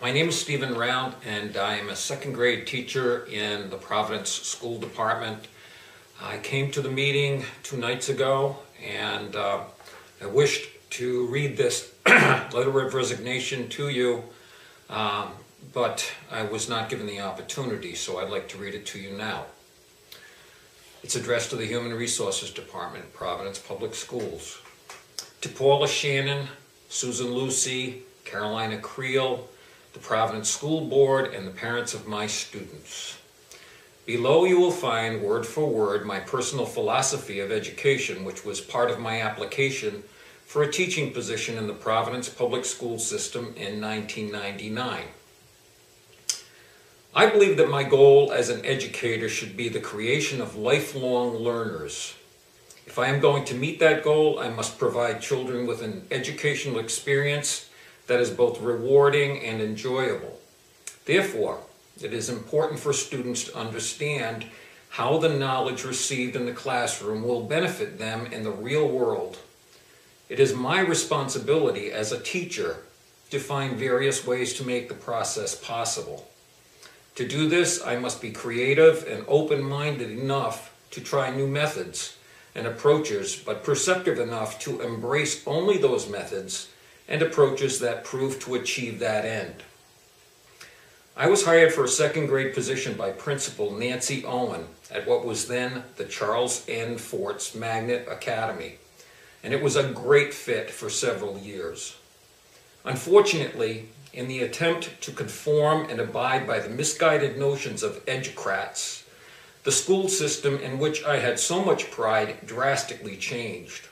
My name is Stephen Round, and I am a second grade teacher in the Providence School Department. I came to the meeting 2 nights ago, and I wished to read this letter of resignation to you, but I was not given the opportunity, so I'd like to read it to you now. It's addressed to the Human Resources Department, Providence Public Schools. To Paula Shannon, Susan Lucy, Carolina Creel, the Providence School Board, and the parents of my students. Below you will find, word for word, my personal philosophy of education, which was part of my application for a teaching position in the Providence Public School System in 1999. I believe that my goal as an educator should be the creation of lifelong learners. If I am going to meet that goal, I must provide children with an educational experience that is both rewarding and enjoyable. Therefore, it is important for students to understand how the knowledge received in the classroom will benefit them in the real world. It is my responsibility as a teacher to find various ways to make the process possible. To do this, I must be creative and open-minded enough to try new methods and approaches, but perceptive enough to embrace only those methods and approaches that prove to achieve that end. I was hired for a second grade position by Principal Nancy Owen at what was then the Charles N. Forts Magnet Academy, and it was a great fit for several years. Unfortunately, in the attempt to conform and abide by the misguided notions of educrats, the school system in which I had so much pride drastically changed.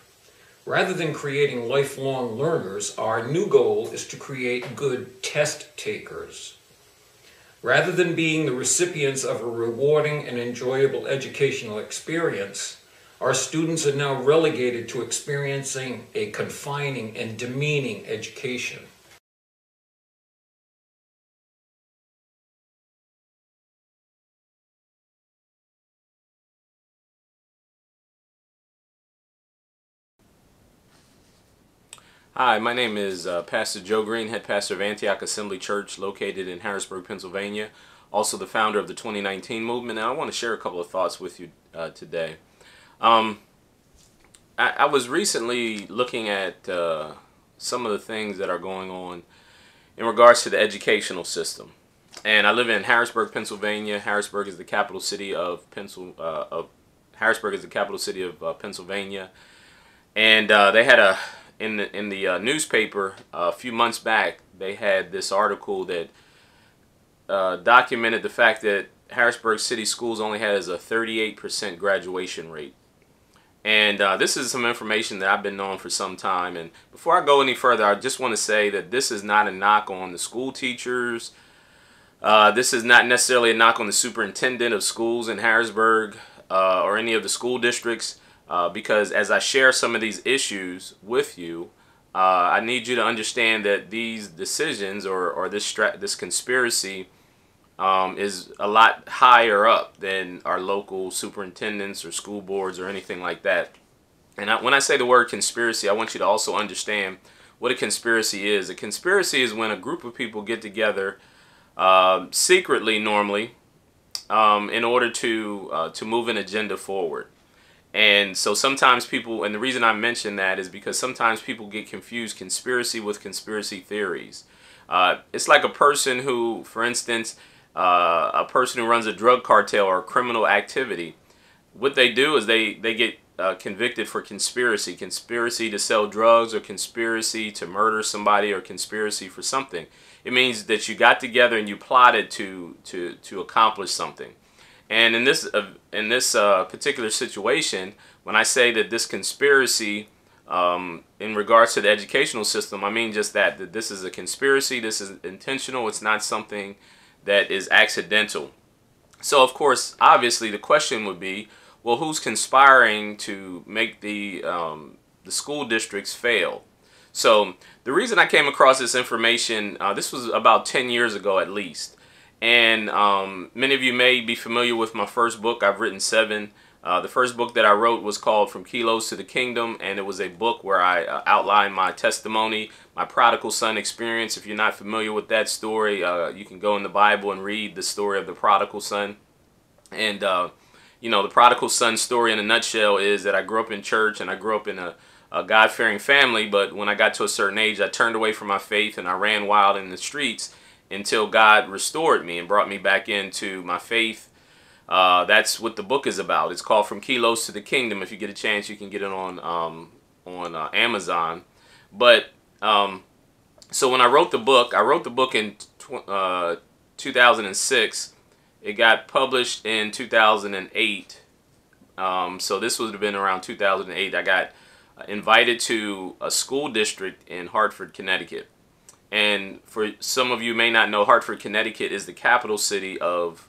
Rather than creating lifelong learners, our new goal is to create good test takers. Rather than being the recipients of a rewarding and enjoyable educational experience, our students are now relegated to experiencing a confining and demeaning education. Hi, my name is Pastor Joe Green, head pastor of Antioch Assembly Church located in Harrisburg, Pennsylvania, also the founder of the 2019 movement. And I want to share a couple of thoughts with you today. I was recently looking at some of the things that are going on in regards to the educational system. And I live in Harrisburg, Pennsylvania. Harrisburg is the capital city of Pennsylvania. And they had in the newspaper a few months back, they had this article that documented the fact that Harrisburg City Schools only has a 38% graduation rate. And this is some information that I've been knowing for some time. And before I go any further, I just want to say that this is not a knock on the school teachers. This is not necessarily a knock on the superintendent of schools in Harrisburg or any of the school districts. Because as I share some of these issues with you, I need you to understand that these decisions or this conspiracy is a lot higher up than our local superintendents or school boards or anything like that. And when I say the word conspiracy, I want you to also understand what a conspiracy is. A conspiracy is when a group of people get together secretly, normally, in order to move an agenda forward. And so sometimes people, and the reason I mention that is because sometimes people get confused conspiracy with conspiracy theories. It's like a person who, for instance, a person who runs a drug cartel or a criminal activity. What they do is they get convicted for conspiracy to sell drugs, or conspiracy to murder somebody, or conspiracy for something. It means that you got together and you plotted to accomplish something. And in this particular situation, when I say that this conspiracy in regards to the educational system, I mean just that this is a conspiracy, this is intentional, it's not something that is accidental. So of course, obviously the question would be, well, who's conspiring to make the school districts fail? So the reason I came across this information, this was about 10 years ago at least. And many of you may be familiar with my first book. I've written 7 The first book that I wrote was called From Kilos to the Kingdom, and it was a book where I outlined my testimony, my prodigal son experience. If you're not familiar with that story, you can go in the Bible and read the story of the prodigal son. And, you know, the prodigal son story in a nutshell is that I grew up in church and I grew up in a God-fearing family, but when I got to a certain age, I turned away from my faith and I ran wild in the streets until God restored me and brought me back into my faith. That's what the book is about. It's called From Kilos to the Kingdom. If you get a chance, you can get it on Amazon. But so when I wrote the book in 2006. It got published in 2008. So this would have been around 2008. I got invited to a school district in Hartford, Connecticut. And for some of you may not know, Hartford, Connecticut is the capital city of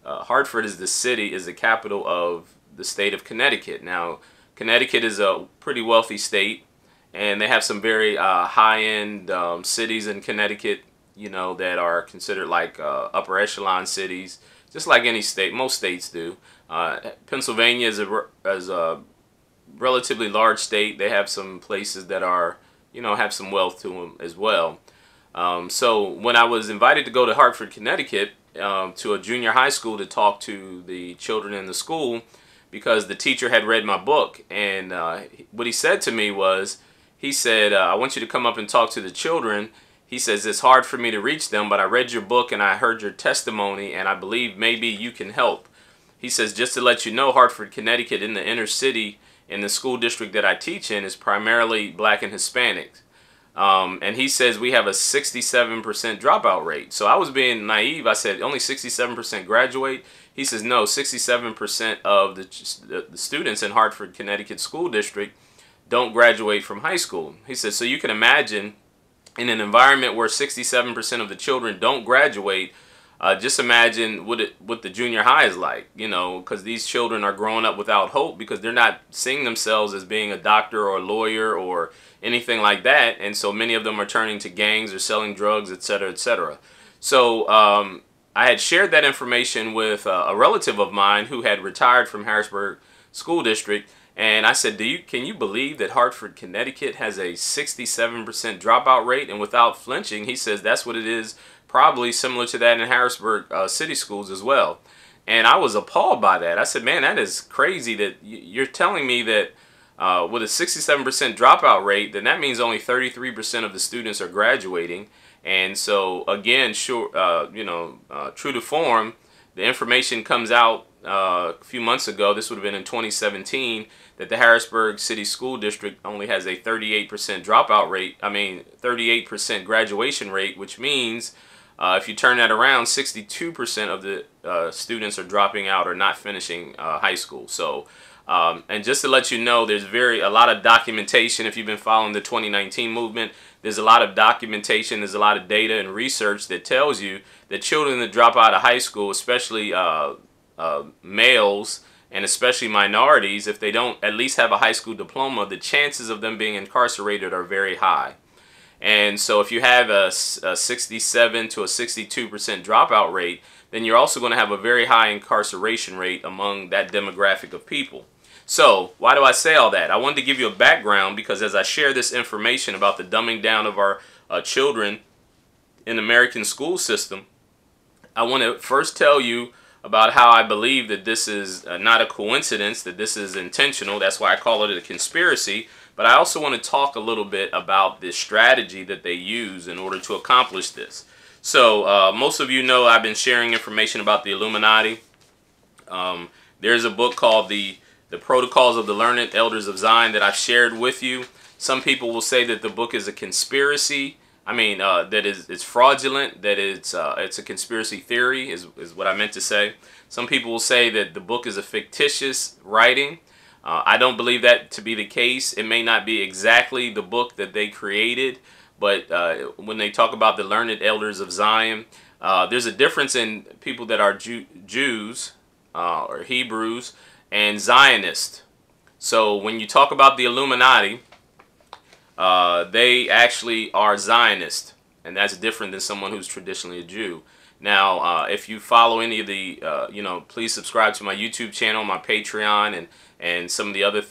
Hartford is the capital of the state of Connecticut. Now, Connecticut is a pretty wealthy state, and they have some very high-end cities in Connecticut, you know, that are considered like upper echelon cities, just like any state. Most states do. Pennsylvania is a relatively large state. They have some places that are, you know, have some wealth to them as well. So when I was invited to go to Hartford, Connecticut, to a junior high school to talk to the children in the school, because the teacher had read my book, and what he said to me was, he said, I want you to come up and talk to the children. He says, it's hard for me to reach them, but I read your book and I heard your testimony, and I believe maybe you can help. He says, just to let you know, Hartford, Connecticut, in the inner city, in the school district that I teach in, is primarily black and Hispanic. And he says we have a 67% dropout rate. So I was being naive. I said, only 67% graduate? He says, no, 67% of the students in Hartford, Connecticut school district don't graduate from high school. He says, so you can imagine, in an environment where 67% of the children don't graduate, just imagine what the junior high is like, you know, because these children are growing up without hope because they're not seeing themselves as being a doctor or a lawyer or anything like that. And so many of them are turning to gangs or selling drugs, etc., etc. So I had shared that information with a relative of mine who had retired from Harrisburg School District. And I said, can you believe that Hartford, Connecticut has a 67% dropout rate? And without flinching, he says that's what it is, probably similar to that in Harrisburg city schools as well. And I was appalled by that. I said, man, that is crazy that you're telling me that with a 67% dropout rate, then that means only 33% of the students are graduating. And so, again, sure, true to form, the information comes out a few months ago, this would have been in 2017, that the Harrisburg City School District only has a 38% dropout rate, 38% graduation rate, which means if you turn that around, 62% of the students are dropping out or not finishing high school. So, and just to let you know, there's a lot of documentation. If you've been following the 2019 movement, there's a lot of documentation, there's a lot of data and research that tells you that children that drop out of high school, especially males and especially minorities, if they don't at least have a high school diploma, the chances of them being incarcerated are very high. And so if you have a 67 to a 62% dropout rate, then you're also going to have a very high incarceration rate among that demographic of people. So why do I say all that? I wanted to give you a background because as I share this information about the dumbing down of our children in the American school system, I want to first tell you about how I believe that this is not a coincidence, that this is intentional. That's why I call it a conspiracy. But I also want to talk a little bit about the strategy that they use in order to accomplish this. So most of you know I've been sharing information about the Illuminati. There's a book called the Protocols of the Learned Elders of Zion that I've shared with you. Some people will say that the book is a conspiracy. That it's fraudulent, that it's a conspiracy theory is what I meant to say. Some people will say that the book is a fictitious writing. I don't believe that to be the case. It may not be exactly the book that they created, but when they talk about the learned elders of Zion, there's a difference in people that are Jews or Hebrews and Zionists. So when you talk about the Illuminati, they actually are Zionist, and that's different than someone who's traditionally a Jew. Now, if you follow any of the, please subscribe to my YouTube channel, my Patreon, and some of the other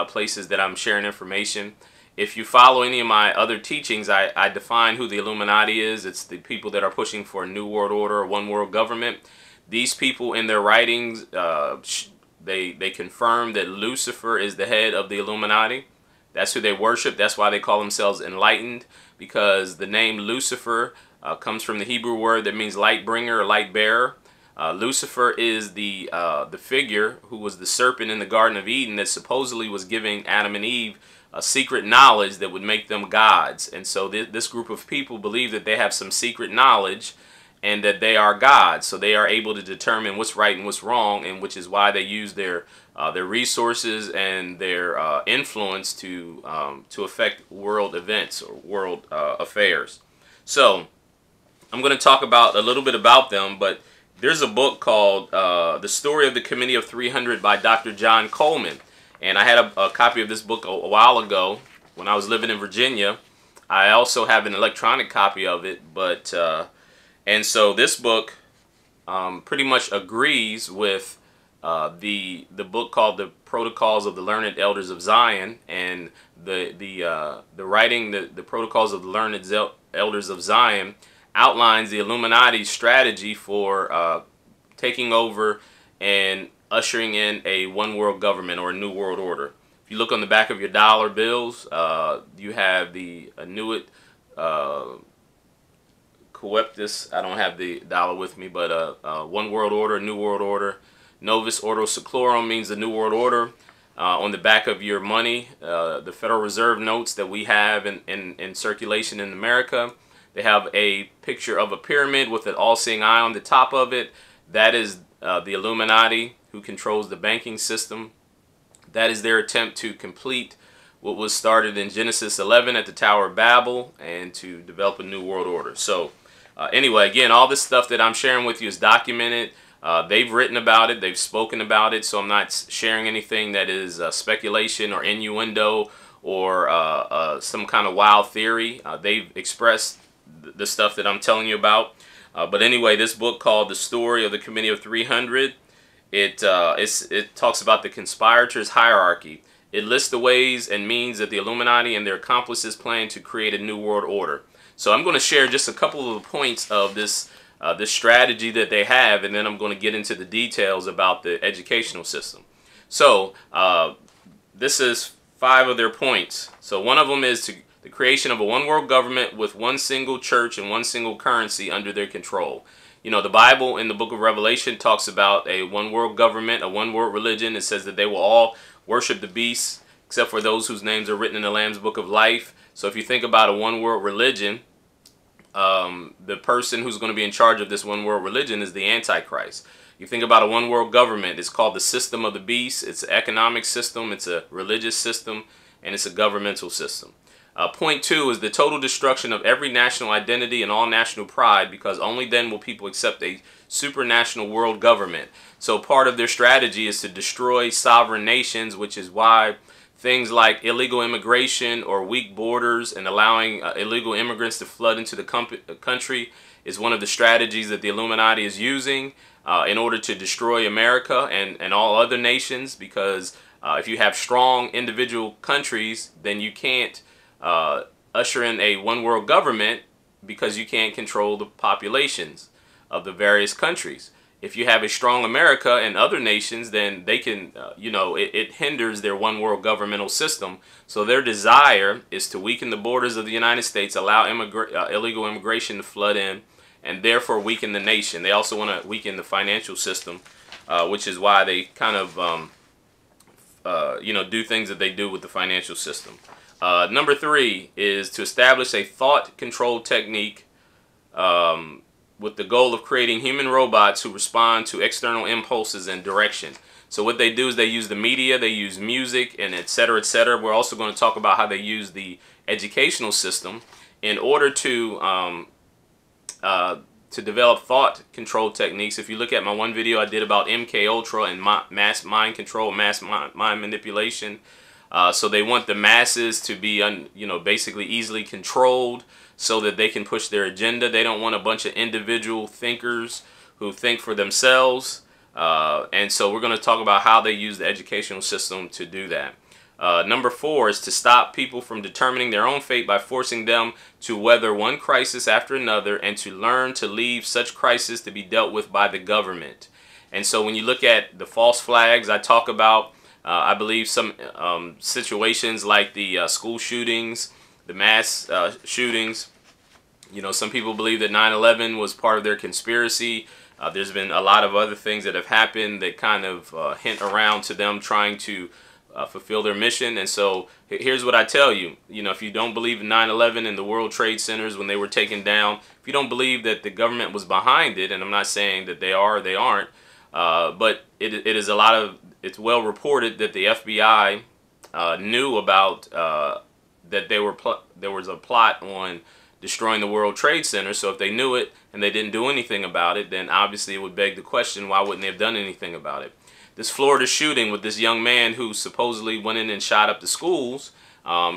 places that I'm sharing information. If you follow any of my other teachings, I define who the Illuminati is. It's the people that are pushing for a new world order, one world government. These people in their writings, they confirm that Lucifer is the head of the Illuminati. That's who they worship. That's why they call themselves enlightened, because the name Lucifer comes from the Hebrew word that means light bringer or light bearer. Lucifer is the figure who was the serpent in the Garden of Eden that supposedly was giving Adam and Eve a secret knowledge that would make them gods. And so this group of people believe that they have some secret knowledge and that they are gods. So they are able to determine what's right and what's wrong, and which is why they use their resources and their influence to affect world events or world affairs. So I'm going to talk about a little bit about them, but there's a book called The Story of the Committee of 300 by Dr. John Coleman. And I had a copy of this book a while ago when I was living in Virginia. I also have an electronic copy of it, but and so this book pretty much agrees with the book called The Protocols of the Learned Elders of Zion, and the writing, the Protocols of the Learned Elders of Zion outlines the Illuminati's strategy for taking over and ushering in a one world government or a new world order. If you look on the back of your dollar bills, you have the Annuit Coeptus. I don't have the dollar with me, but one world order, new world order. Novus Ordo Seclorum means the new world order. On the back of your money, the Federal Reserve notes that we have in circulation in America, they have a picture of a pyramid with an all-seeing eye on the top of it. That is the Illuminati, who controls the banking system. That is their attempt to complete what was started in Genesis 11 at the Tower of Babel and to develop a new world order. So anyway, again, all this stuff that I'm sharing with you is documented. They've written about it. They've spoken about it. So I'm not sharing anything that is speculation or innuendo or some kind of wild theory. They've expressed the stuff that I'm telling you about. But anyway, this book called The Story of the Committee of 300, it talks about the conspirators' hierarchy. It lists the ways and means that the Illuminati and their accomplices plan to create a new world order. So I'm going to share just a couple of the points of this strategy that they have, and then I'm going to get into the details about the educational system. So this is 5 of their points. So one of them is the creation of a one world government with one single church and one single currency under their control. You know, the Bible in the book of Revelation talks about a one world government, a one world religion. It says that they will all worship the beast except for those whose names are written in the Lamb's book of life. So if you think about a one world religion, the person who's going to be in charge of this one world religion is the Antichrist. You think about a one world government, it's called the system of the beast. It's an economic system, it's a religious system, and it's a governmental system. Point 2 is the total destruction of every national identity and all national pride, because only then will people accept a supranational world government. So part of their strategy is to destroy sovereign nations, which is why things like illegal immigration or weak borders and allowing illegal immigrants to flood into the country is one of the strategies that the Illuminati is using in order to destroy America and all other nations, because if you have strong individual countries, then you can't usher in a one world government because you can't control the populations of the various countries. If you have a strong America and other nations, then they can, it hinders their one world governmental system. So their desire is to weaken the borders of the United States, allow illegal immigration to flood in, and therefore weaken the nation. They also want to weaken the financial system, which is why they kind of, do things that they do with the financial system. Number 3 is to establish a thought control technique with the goal of creating human robots who respond to external impulses and direction. So what they do is they use the media, they use music, and etc., etc. We're also going to talk about how they use the educational system in order to develop thought control techniques. If you look at my one video I did about MK Ultra and mass mind control, mass mind manipulation. So they want the masses to be, basically easily controlled so that they can push their agenda. They don't want a bunch of individual thinkers who think for themselves. And so we're going to talk about how they use the educational system to do that. Number 4 is to stop people from determining their own fate by forcing them to weather one crisis after another and to learn to leave such crisis to be dealt with by the government. And so when you look at the false flags, I talk about, I believe, some situations like the school shootings, the mass shootings. You know, some people believe that 9/11 was part of their conspiracy. There's been a lot of other things that have happened that kind of hint around to them trying to fulfill their mission. And so here's what I tell you. You know, if you don't believe in 9/11 and the World Trade Centers when they were taken down, if you don't believe that the government was behind it, and I'm not saying that they are or they aren't, but it is a lot of, it's well reported that the FBI knew about that there was a plot on destroying the World Trade Center. So if they knew it and they didn't do anything about it, then obviously it would beg the question, why wouldn't they have done anything about it? This Florida shooting with this young man who supposedly went in and shot up the schools,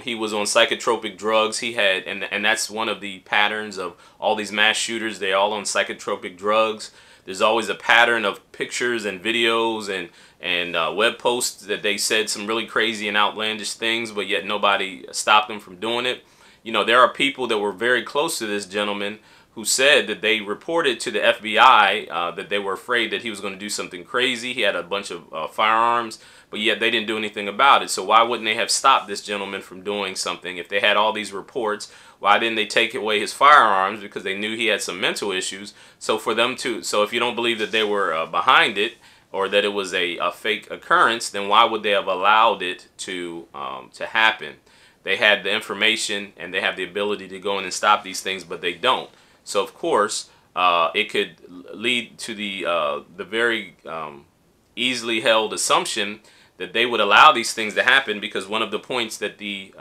he was on psychotropic drugs. He had, and that's one of the patterns of all these mass shooters. They're all on psychotropic drugs. There's always a pattern of pictures and videos and web posts that they said some really crazy and outlandish things, but yet nobody stopped them from doing it. You know, there are people that were very close to this gentleman who said that they reported to the FBI that they were afraid that he was going to do something crazy. He had a bunch of firearms, but yet they didn't do anything about it. So why wouldn't they have stopped this gentleman from doing something? If they had all these reports, why didn't they take away his firearms? Because they knew he had some mental issues. So for them to, so if you don't believe that they were behind it, or that it was a fake occurrence, then why would they have allowed it to happen? They had the information and they have the ability to go in and stop these things, but they don't. So of course, it could lead to the very easily held assumption that they would allow these things to happen, because one of the points that the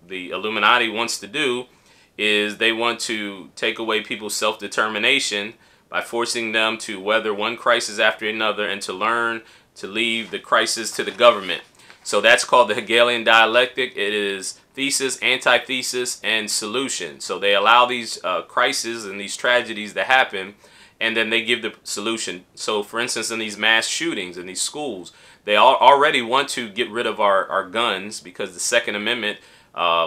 Illuminati wants to do is they want to take away people's self-determination by forcing them to weather one crisis after another and to learn to leave the crisis to the government. So that's called the Hegelian dialectic. It is thesis, antithesis, and solution. So they allow these crises and these tragedies to happen, and then they give the solution. So for instance, in these mass shootings in these schools, they already want to get rid of our guns, because the Second Amendment,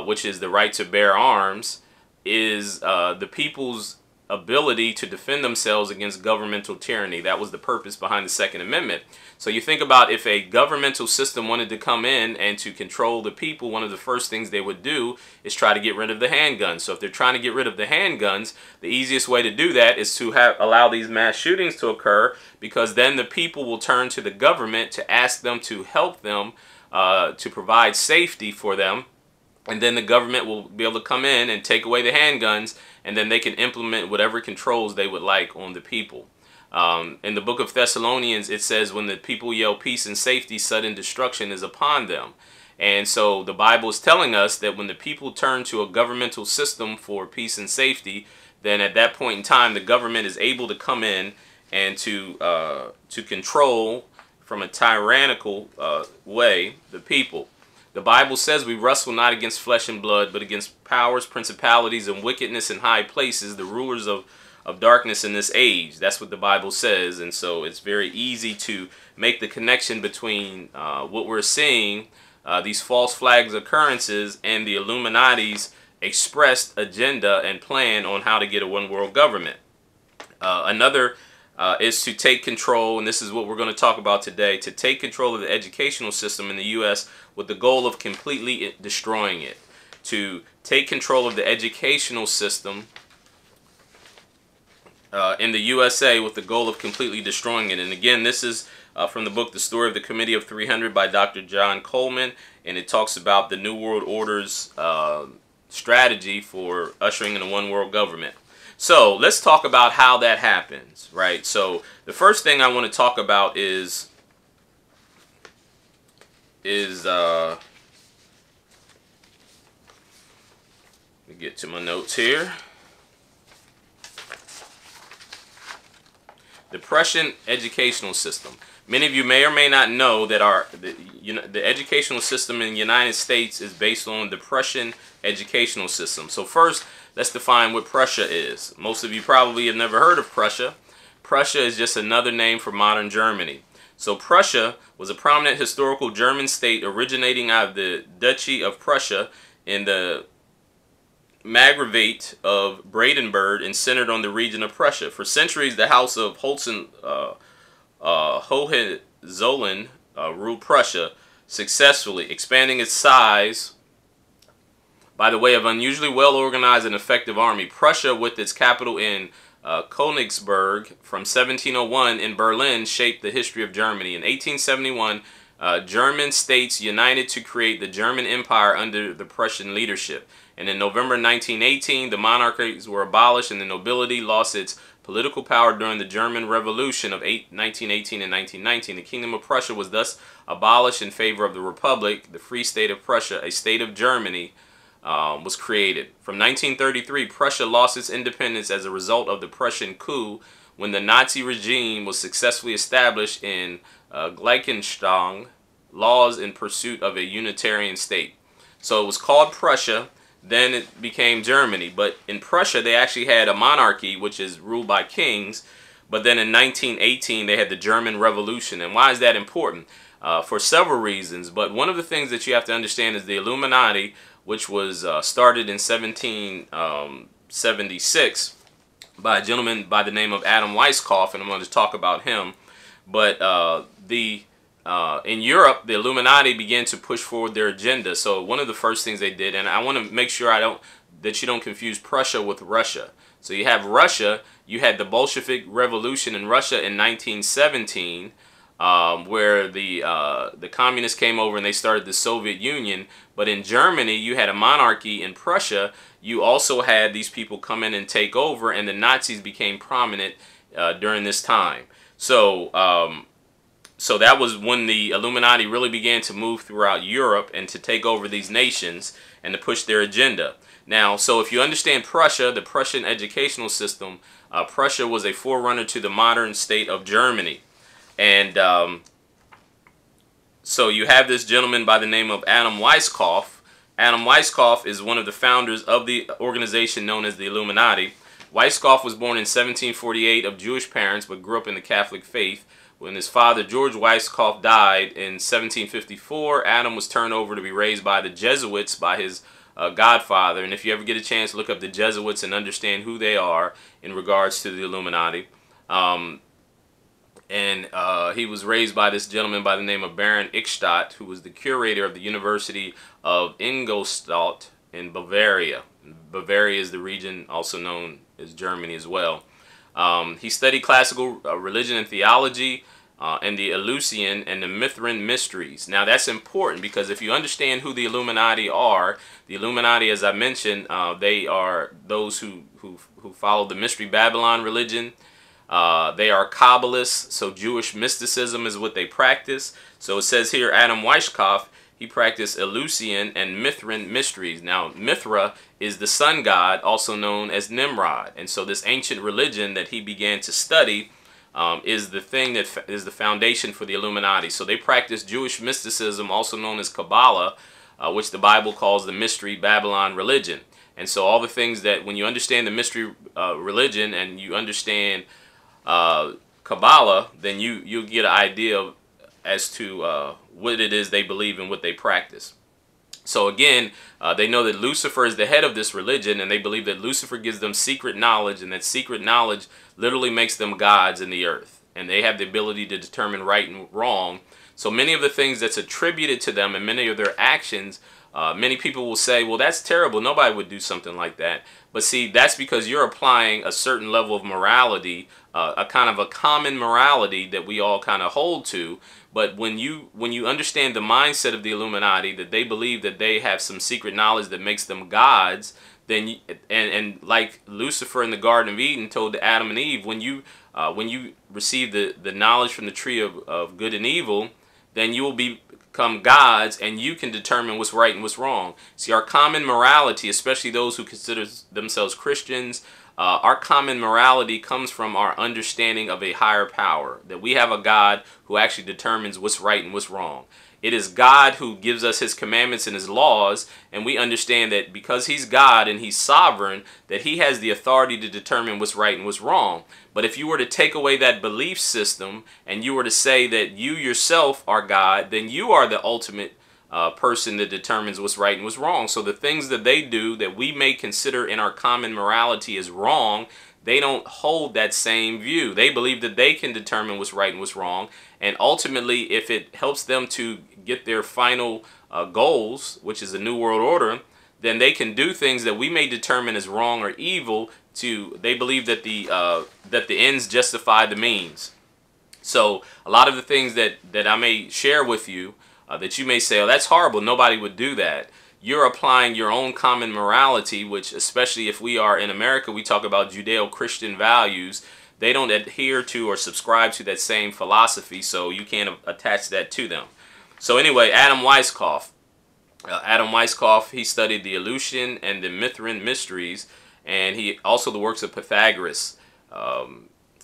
which is the right to bear arms, is the people's ability to defend themselves against governmental tyranny. That was the purpose behind the Second Amendment. So you think about, if a governmental system wanted to come in and to control the people, one of the first things they would do is try to get rid of the handguns. So if they're trying to get rid of the handguns, the easiest way to do that is to allow these mass shootings to occur, because then the people will turn to the government to ask them to help them, to provide safety for them. And then the government will be able to come in and take away the handguns, and then they can implement whatever controls they would like on the people. In the book of Thessalonians, it says, when the people yell peace and safety, sudden destruction is upon them. And so the Bible is telling us that when the people turn to a governmental system for peace and safety, then at that point in time, the government is able to come in and to control from a tyrannical way the people. The Bible says we wrestle not against flesh and blood, but against powers, principalities, and wickedness in high places, the rulers of darkness in this age. That's what the Bible says. And so it's very easy to make the connection between what we're seeing, these false flags occurrences, and the Illuminati's expressed agenda and plan on how to get a one world government. Another is to take control, and this is what we're going to talk about today, to take control of the educational system in the U.S. with the goal of completely destroying it. To take control of the educational system in the USA with the goal of completely destroying it. And again, this is from the book The Story of the Committee of 300 by Dr. John Coleman, and it talks about the New World Order's strategy for ushering in a one world government. So let's talk about how that happens, right? So the first thing I want to talk about is let me get to my notes here. The Prussian educational system. Many of you may or may not know that the educational system in the United States is based on the Prussian educational system. So first, let's define what Prussia is. Most of you probably have never heard of Prussia. Prussia is just another name for modern Germany. So Prussia was a prominent historical German state originating out of the Duchy of Prussia in the Margravate of Brandenburg and centered on the region of Prussia. For centuries, the House of Hohenzollern ruled Prussia successfully, expanding its size by the way of unusually well-organized and effective army. Prussia, with its capital in Königsberg from 1701 in Berlin, shaped the history of Germany. In 1871, German states united to create the German Empire under the Prussian leadership. And in November 1918, the monarchies were abolished and the nobility lost its political power during the German Revolution of 1918 and 1919. The Kingdom of Prussia was thus abolished in favor of the Republic. The Free State of Prussia, a state of Germany, was created. From 1933, Prussia lost its independence as a result of the Prussian coup when the Nazi regime was successfully established in Gleichstellung laws in pursuit of a unitarian state. So it was called Prussia, then it became Germany. But in Prussia, they actually had a monarchy, which is ruled by kings. But then in 1918, they had the German Revolution. And why is that important? For several reasons. But one of the things that you have to understand is the Illuminati, which was started in 1776 by a gentleman by the name of Adam Weishaupt, and I'm going to talk about him. But in Europe, the Illuminati began to push forward their agenda. So one of the first things they did, and I want to make sure that you don't confuse Prussia with Russia. So you have Russia, you had the Bolshevik Revolution in Russia in 1917, where the communists came over and they started the Soviet Union. But in Germany, you had a monarchy. In Prussia, you also had these people come in and take over, and the Nazis became prominent during this time. So so that was when the Illuminati really began to move throughout Europe and to take over these nations and to push their agenda. Now, so if you understand Prussia, the Prussian educational system, Prussia was a forerunner to the modern state of Germany. And so you have this gentleman by the name of Adam Weishaupt. Adam Weishaupt is one of the founders of the organization known as the Illuminati. Weishaupt was born in 1748 of Jewish parents but grew up in the Catholic faith. When his father, George Weishaupt, died in 1754, Adam was turned over to be raised by the Jesuits by his godfather. And if you ever get a chance, look up the Jesuits and understand who they are in regards to the Illuminati. He was raised by this gentleman by the name of Baron Eichstätt, who was the curator of the University of Ingolstadt in Bavaria. Bavaria is the region also known as Germany as well. He studied classical religion and theology and the Eleusinian and the Mithrin mysteries. Now that's important because if you understand who the Illuminati, as I mentioned, they are those who follow the Mystery Babylon religion. They are Kabbalists, so Jewish mysticism is what they practice. So it says here, Adam Weishaupt, he practiced Eleusinian and Mithrin mysteries. Now, Mithra is the sun god, also known as Nimrod. And so this ancient religion that he began to study is the thing that is the foundation for the Illuminati. So they practice Jewish mysticism, also known as Kabbalah, which the Bible calls the Mystery Babylon religion. And so all the things that, when you understand the mystery religion and you understand Kabbalah, then you'll get an idea as to what it is they believe and what they practice. So again, they know that Lucifer is the head of this religion, and they believe that Lucifer gives them secret knowledge, and that secret knowledge literally makes them gods in the earth. And they have the ability to determine right and wrong. So many of the things that's attributed to them and many of their actions, many people will say, well, that's terrible. Nobody would do something like that. But see, that's because you're applying a certain level of morality, a kind of a common morality that we all kind of hold to. But when you understand the mindset of the Illuminati, that they believe that they have some secret knowledge that makes them gods, then and like Lucifer in the Garden of Eden told to Adam and Eve, when you receive the knowledge from the tree of good and evil, then you will become gods, and you can determine what's right and what's wrong. See, our common morality, especially those who consider themselves Christians, Our common morality comes from our understanding of a higher power, that we have a God who actually determines what's right and what's wrong. It is God who gives us his commandments and his laws, and we understand that because he's God and he's sovereign, that he has the authority to determine what's right and what's wrong. But if you were to take away that belief system and you were to say that you yourself are God, then you are the ultimate person that determines what's right and what's wrong. So the things that they do that we may consider in our common morality as wrong, they don't hold that same view. They believe that they can determine what's right and what's wrong. And ultimately, if it helps them to get their final goals, which is a new world order, then they can do things that we may determine as wrong or evil. They believe that the ends justify the means. So a lot of the things that I may share with you that you may say, oh, that's horrible, nobody would do that. You're applying your own common morality, which, especially if we are in America, we talk about Judeo-Christian values. They don't adhere to or subscribe to that same philosophy, so you can't attach that to them. So anyway, Adam Weishaupt. Adam Weishaupt, he studied the Eleusinian and the Mithrin mysteries, and he also the works of Pythagoras.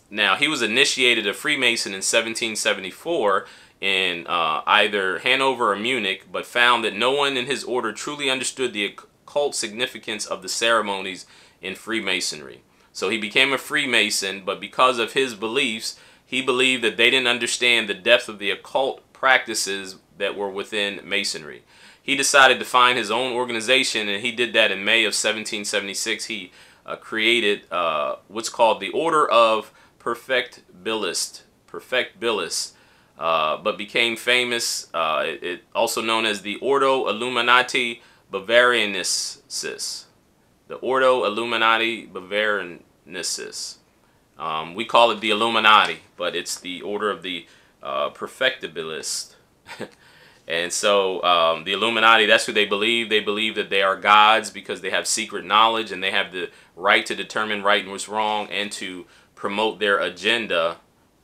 Now, he was initiated a Freemason in 1774 in either Hanover or Munich, but found that no one in his order truly understood the occult significance of the ceremonies in Freemasonry. So he became a Freemason, but because of his beliefs, he believed that they didn't understand the depth of the occult practices that were within Masonry. He decided to find his own organization, and he did that in May of 1776. He created what's called the Order of Perfectibilists, but became famous, it also known as the Ordo Illuminati Bavariensis. The Ordo Illuminati Bavariensis. We call it the Illuminati, but it's the Order of the Perfectibilists. And so the Illuminati, that's who they believe. They believe that they are gods because they have secret knowledge and they have the right to determine right and what's wrong and to promote their agenda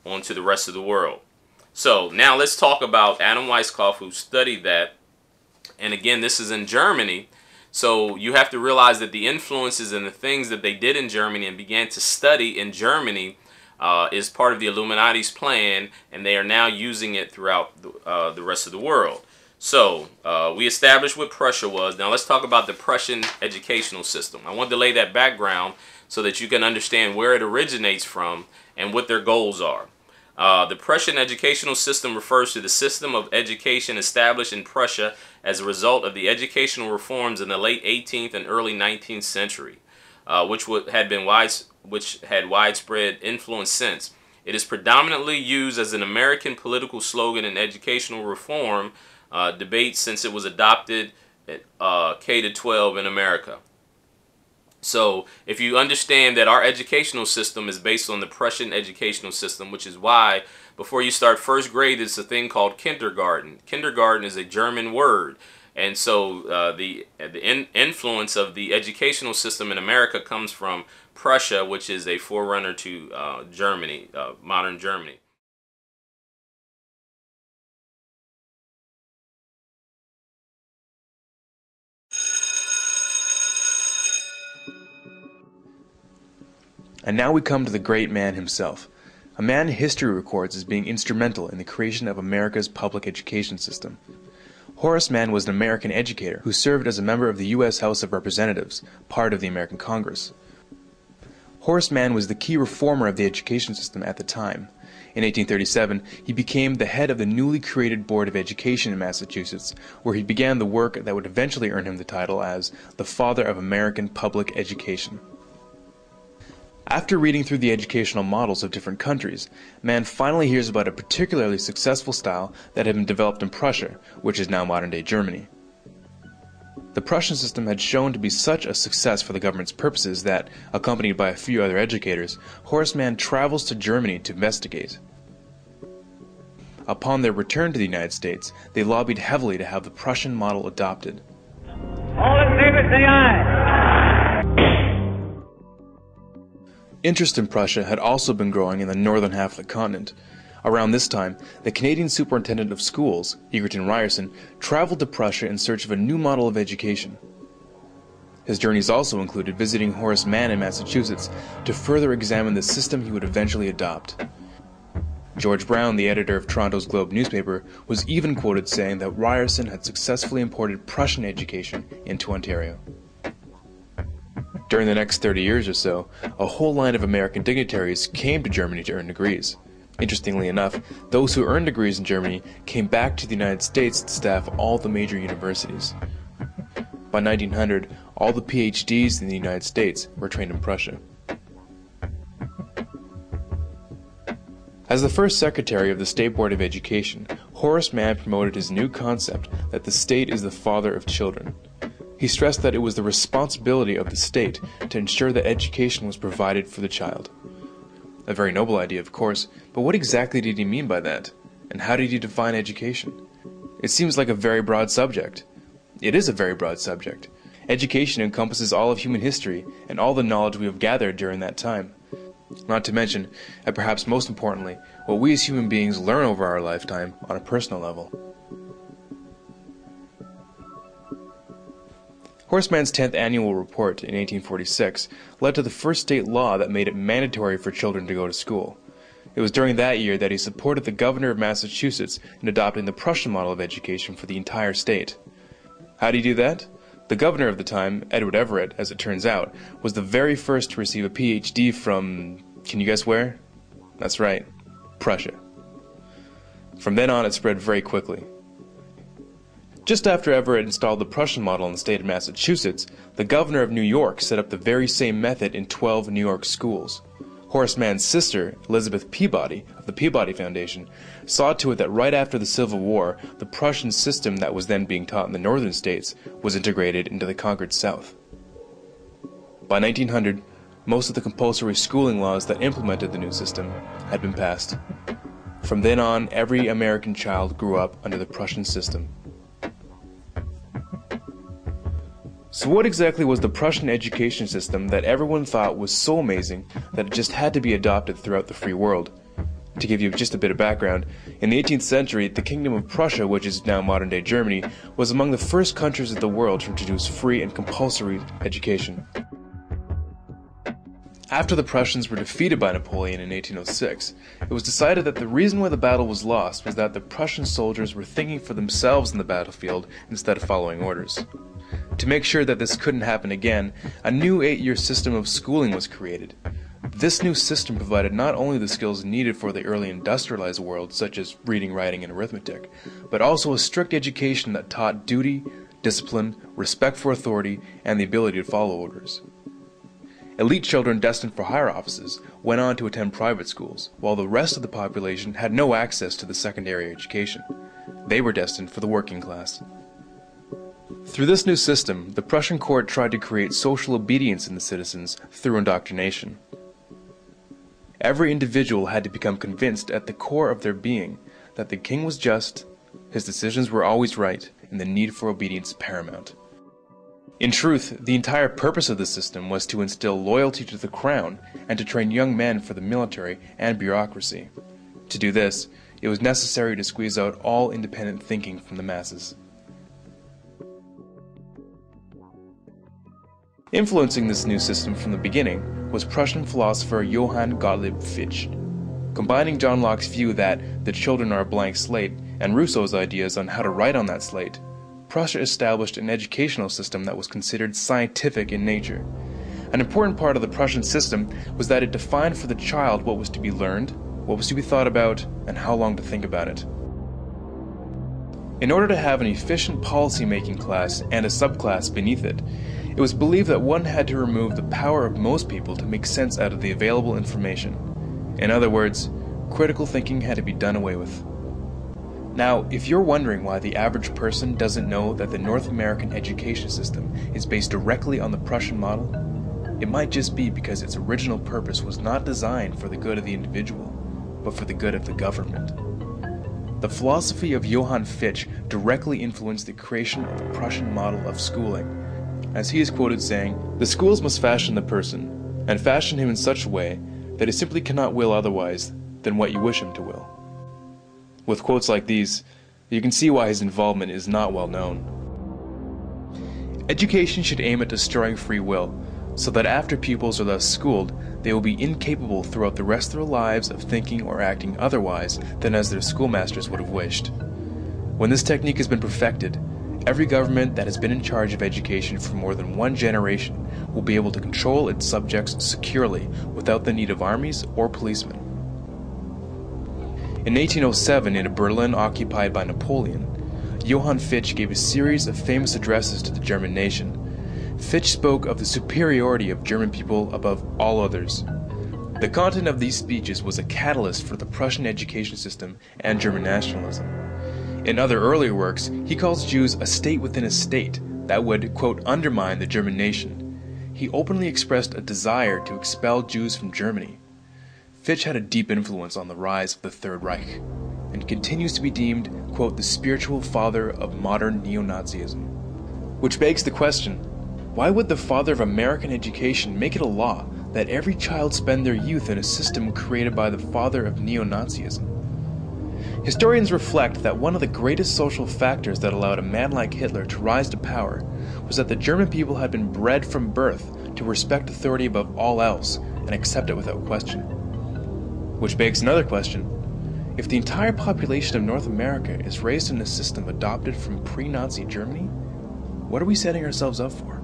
onto the rest of the world. So now let's talk about Adam Weishaupt, who studied that. And again, this is in Germany. So you have to realize that the influences and the things that they did in Germany and began to study in Germany is part of the Illuminati's plan, and they are now using it throughout the rest of the world. So we established what Prussia was. Now let's talk about the Prussian educational system. I want to lay that background so that you can understand where it originates from and what their goals are. The Prussian educational system refers to the system of education established in Prussia as a result of the educational reforms in the late 18th and early 19th century, which had widespread influence since. It is predominantly used as an American political slogan in educational reform debate since it was adopted at K-12 in America. So if you understand that our educational system is based on the Prussian educational system, which is why before you start first grade, it's a thing called kindergarten. Kindergarten is a German word. And so the influence of the educational system in America comes from Prussia, which is a forerunner to Germany, modern Germany. And now we come to the great man himself, a man history records as being instrumental in the creation of America's public education system. Horace Mann was an American educator who served as a member of the U.S. House of Representatives, part of the American Congress. Horace Mann was the key reformer of the education system at the time. In 1837, he became the head of the newly created Board of Education in Massachusetts, where he began the work that would eventually earn him the title as the Father of American Public Education. After reading through the educational models of different countries, Mann finally hears about a particularly successful style that had been developed in Prussia, which is now modern-day Germany. The Prussian system had shown to be such a success for the government's purposes that, accompanied by a few other educators, Horace Mann travels to Germany to investigate. Upon their return to the United States, they lobbied heavily to have the Prussian model adopted. All in favor, say aye. Interest in Prussia had also been growing in the northern half of the continent. Around this time, the Canadian Superintendent of Schools, Egerton Ryerson, traveled to Prussia in search of a new model of education. His journeys also included visiting Horace Mann in Massachusetts to further examine the system he would eventually adopt. George Brown, the editor of Toronto's Globe newspaper, was even quoted saying that Ryerson had successfully imported Prussian education into Ontario. During the next 30 years or so, a whole line of American dignitaries came to Germany to earn degrees. Interestingly enough, those who earned degrees in Germany came back to the United States to staff all the major universities. By 1900, all the PhDs in the United States were trained in Prussia. As the first secretary of the State Board of Education, Horace Mann promoted his new concept that the state is the father of children. He stressed that it was the responsibility of the state to ensure that education was provided for the child. A very noble idea, of course, but what exactly did he mean by that? And how did he define education? It seems like a very broad subject. It is a very broad subject. Education encompasses all of human history and all the knowledge we have gathered during that time. Not to mention, and perhaps most importantly, what we as human beings learn over our lifetime on a personal level. Horace Mann's 10th annual report in 1846 led to the first state law that made it mandatory for children to go to school. It was during that year that he supported the governor of Massachusetts in adopting the Prussian model of education for the entire state. How did he do that? The governor of the time, Edward Everett, as it turns out, was the very first to receive a PhD from, can you guess where? That's right, Prussia. From then on, it spread very quickly. Just after Everett installed the Prussian model in the state of Massachusetts, the governor of New York set up the very same method in 12 New York schools. Horace Mann's sister, Elizabeth Peabody, of the Peabody Foundation, saw to it that right after the Civil War, the Prussian system that was then being taught in the northern states was integrated into the conquered South. By 1900, most of the compulsory schooling laws that implemented the new system had been passed. From then on, every American child grew up under the Prussian system. So what exactly was the Prussian education system that everyone thought was so amazing that it just had to be adopted throughout the free world? To give you just a bit of background, in the 18th century, the Kingdom of Prussia, which is now modern-day Germany, was among the first countries of the world to introduce free and compulsory education. After the Prussians were defeated by Napoleon in 1806, it was decided that the reason why the battle was lost was that the Prussian soldiers were thinking for themselves in the battlefield instead of following orders. To make sure that this couldn't happen again, a new 8-year system of schooling was created. This new system provided not only the skills needed for the early industrialized world, such as reading, writing, and arithmetic, but also a strict education that taught duty, discipline, respect for authority, and the ability to follow orders. Elite children destined for higher offices went on to attend private schools, while the rest of the population had no access to the secondary education. They were destined for the working class. Through this new system, the Prussian court tried to create social obedience in the citizens through indoctrination. Every individual had to become convinced at the core of their being that the king was just, his decisions were always right, and the need for obedience paramount. In truth, the entire purpose of the system was to instill loyalty to the crown and to train young men for the military and bureaucracy. To do this, it was necessary to squeeze out all independent thinking from the masses. Influencing this new system from the beginning was Prussian philosopher Johann Gottlieb Fichte. Combining John Locke's view that the children are a blank slate and Rousseau's ideas on how to write on that slate, Prussia established an educational system that was considered scientific in nature. An important part of the Prussian system was that it defined for the child what was to be learned, what was to be thought about, and how long to think about it. In order to have an efficient policy-making class and a subclass beneath it, it was believed that one had to remove the power of most people to make sense out of the available information. In other words, critical thinking had to be done away with. Now, if you're wondering why the average person doesn't know that the North American education system is based directly on the Prussian model, it might just be because its original purpose was not designed for the good of the individual, but for the good of the government. The philosophy of Johann Fichte directly influenced the creation of the Prussian model of schooling, as he is quoted saying, "The schools must fashion the person, and fashion him in such a way that he simply cannot will otherwise than what you wish him to will." With quotes like these, you can see why his involvement is not well known. Education should aim at destroying free will, so that after pupils are thus schooled, they will be incapable throughout the rest of their lives of thinking or acting otherwise than as their schoolmasters would have wished. When this technique has been perfected, every government that has been in charge of education for more than one generation will be able to control its subjects securely without the need of armies or policemen. In 1807, in a Berlin occupied by Napoleon, Johann Fichte gave a series of famous addresses to the German nation. Fichte spoke of the superiority of German people above all others. The content of these speeches was a catalyst for the Prussian education system and German nationalism. In other earlier works, he calls Jews a state within a state that would, quote, undermine the German nation. He openly expressed a desire to expel Jews from Germany. Fichte had a deep influence on the rise of the Third Reich, and continues to be deemed, quote, the spiritual father of modern neo-Nazism. Which begs the question, why would the father of American education make it a law that every child spend their youth in a system created by the father of neo-Nazism? Historians reflect that one of the greatest social factors that allowed a man like Hitler to rise to power was that the German people had been bred from birth to respect authority above all else and accept it without question. Which begs another question. If the entire population of North America is raised in a system adopted from pre-Nazi Germany, what are we setting ourselves up for?